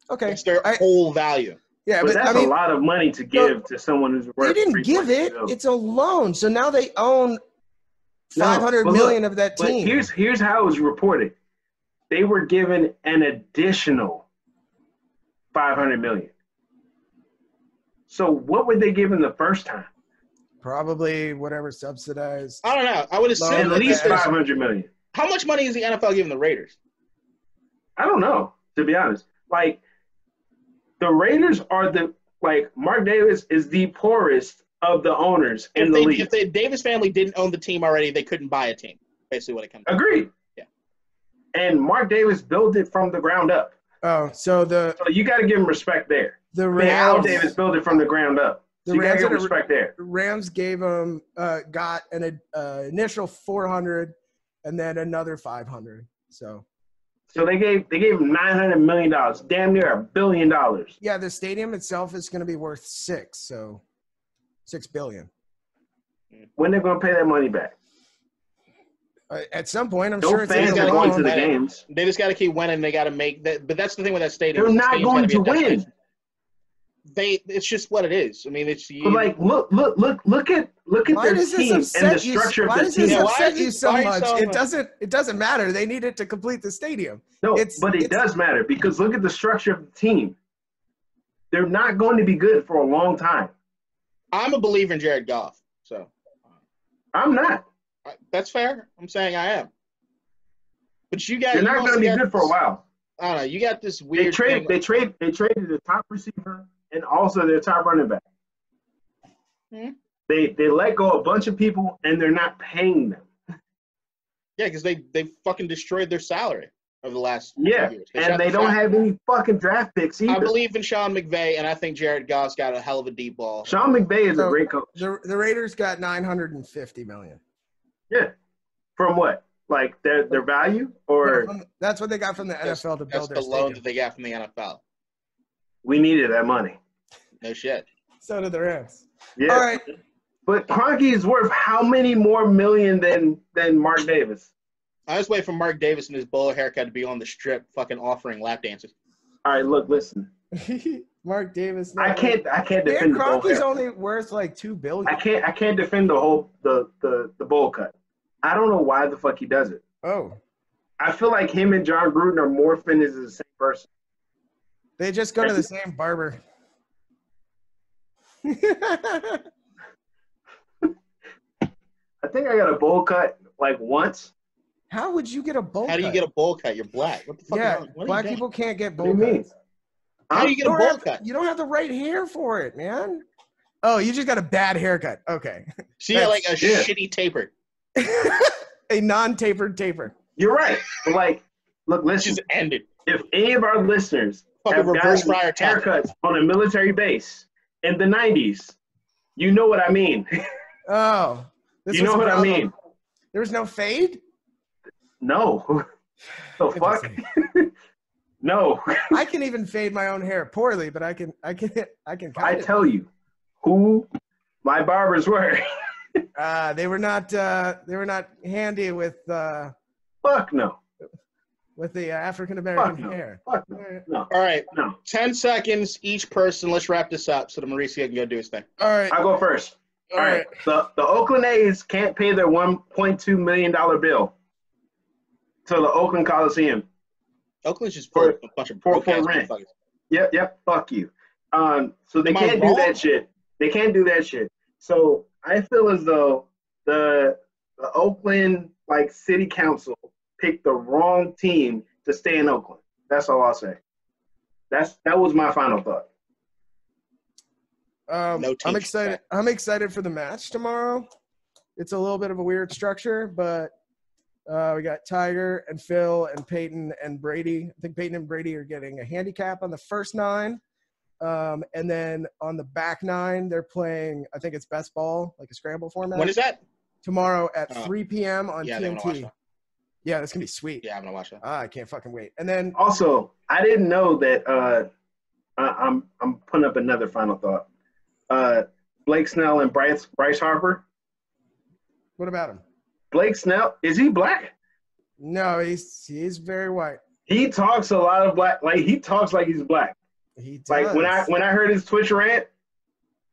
okay. It's their whole value. Yeah, but that's a lot of money to give to someone who's worth. They didn't give it. It's a loan. So now they own $500 million of that team. But here's how it was reported. They were given an additional $500 million. So what were they given the first time? Probably whatever subsidized. I don't know. I would assume at least $500 million. How much money is the NFL giving the Raiders? I don't know, to be honest. Like, the Raiders are Mark Davis is the poorest of the owners in the league. If the Davis family didn't own the team already, they couldn't buy a team. Basically, what it comes. Agreed. Yeah. And Mark Davis built it from the ground up. Oh, so you got to give him respect there. The Rams. Al Davis built it from the ground up. So you got to give respect there. The Rams gave him got an initial 400 and then another 500. So they gave him $900 million, damn near $1 billion. Yeah, the stadium itself is going to be worth $6 billion. When they're going to pay that money back? At some point, I'm sure it's fans are going to the games. They just got to keep winning. They got to make that. But that's the thing with that stadium. They're not going to win. It's just what it is. I mean, it's look at their team and the structure of the team. Why does this upset you so much? It doesn't matter. They needed to complete the stadium. No, but it does matter because look at the structure of the team. They're not going to be good for a long time. I'm a believer in Jared Goff, so I'm not. That's fair. I'm saying I am. But you're not going to be good for a while. I don't know. You got this weird. They traded the top receiver and also their top running back. Hmm? They let go a bunch of people and they're not paying them. Yeah, because they fucking destroyed their salary over the last few years. And they don't have any fucking draft picks either. I believe in Sean McVay, and I think Jared Goff's got a hell of a deep ball. Sean McVay is a great coach. The Raiders got $950 million. Yeah. From what? Like their value? Or that's what they got from the NFL to build their That's the loan that they got from the NFL. We needed that money. No shit. So did the Rams. Yeah. All right. But Kroenke is worth how many more million than Mark Davis? I was waiting for Mark Davis and his bowler haircut to be on the strip fucking offering lap dances. All right, look, listen. Mark Davis. I can't defend the bowl Kroenke's only worth like $2 billion. I can't defend the whole the bowl cut. I don't know why the fuck he does it. Oh. I feel like him and John Gruden are morphing as the same person. They just go to the same barber. I think I got a bowl cut like once. How would you get a bowl cut? How do you get a bowl cut? You're black. What the fuck? Yeah, black people can't get bowl cuts. How do you get a bowl cut? You don't have the right hair for it, man. Oh, you just got a bad haircut. Okay. So you got like a shitty taper. A non-tapered taper. You're right. But like, look, listen. Just ended. If any of our listeners fucking have reverse gotten haircuts on a military base in the 90s, you know what I mean. Oh. You know what I mean. There was no fade? No. The fuck? No. I can even fade my own hair poorly, but I can. I tell you who my barbers were. They were not handy with. Fuck no. With the African American hair. Fuck no. All right. No. 10 seconds each person. Let's wrap this up so that Mauricio can go do his thing. All right. I'll go first. All right. The Oakland A's can't pay their $1.2 million bill to the Oakland Coliseum. Oakland's just for a bunch of broke ass rent. motherfuckers. Yep. Fuck you. So they can't do that shit. They can't do that shit. So I feel as though the Oakland city council picked the wrong team to stay in Oakland. That's all I'll say. That was my final thought. I'm excited. I'm excited for the match tomorrow. It's a little bit of a weird structure, but we got Tiger and Phil and Peyton and Brady. I think Peyton and Brady are getting a handicap on the first 9. And then on the back 9, they're playing, I think it's best ball, like a scramble format. When is that? Tomorrow at 3 p.m. on TNT. Yeah, that's going to be sweet. Yeah, I'm going to watch that. I can't fucking wait. And then also, I didn't know that I'm putting up another final thought. Blake Snell and Bryce Harper. What about him? Blake Snell, is he black? No, he's very white. He talks a lot of black, he talks like he's black. He does. Like when I heard his Twitch rant,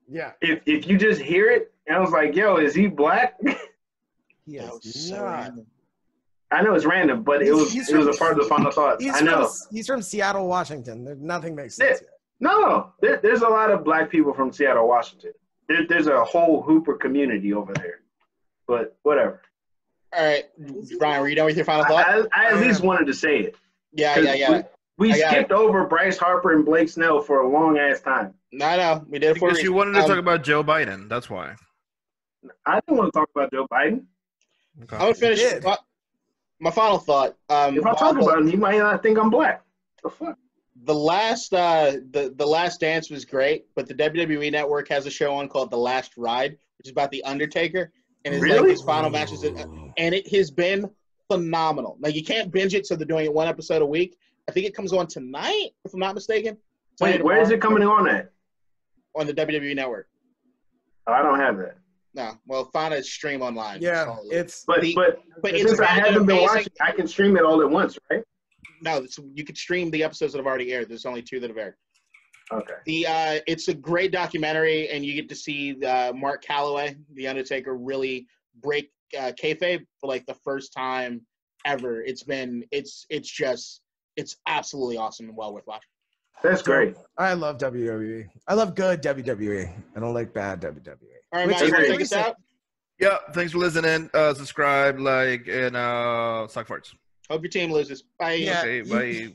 yeah, if you just hear it, and I was like, yo, is he black? he That was is so not. random. I know it's random, but it was a part of the final thoughts. I know. He's from Seattle, Washington. Nothing makes sense here. No, there's a lot of black people from Seattle, Washington. There's a whole Hooper community over there. But whatever. All right, Brian, were you done with your final thought? I at least wanted to say it. Yeah. We skipped over Bryce Harper and Blake Snell for a long ass time. No, we did it for Because you wanted to talk about Joe Biden. That's why. I didn't want to talk about Joe Biden. Okay. I'm gonna finish my final thought. If I talk about him, he might not think I'm black. The fuck? The last dance was great, but the WWE Network has a show on called The Last Ride, which is about the Undertaker and his final matches, and it has been phenomenal. Like, you can't binge it, so they're doing it one episode a week. I think it comes on tonight, if I'm not mistaken. Wait, where is it coming on at? On the WWE Network. Oh, I don't have that. No, well, find a stream online. Yeah, but since I haven't been watching, I can stream it all at once, right? No, you could stream the episodes that have already aired. There's only 2 that have aired. Okay. It's a great documentary, and you get to see Mark Calloway, the Undertaker, really break kayfabe for like the first time ever. It's absolutely awesome and well worth watching. That's great. I love WWE. I love good WWE. I don't like bad WWE. All right, Matt, you want to take us out? Yeah, thanks for listening. Subscribe, like, and suck farts. Hope your team loses. Bye. Yeah, Okay, bye.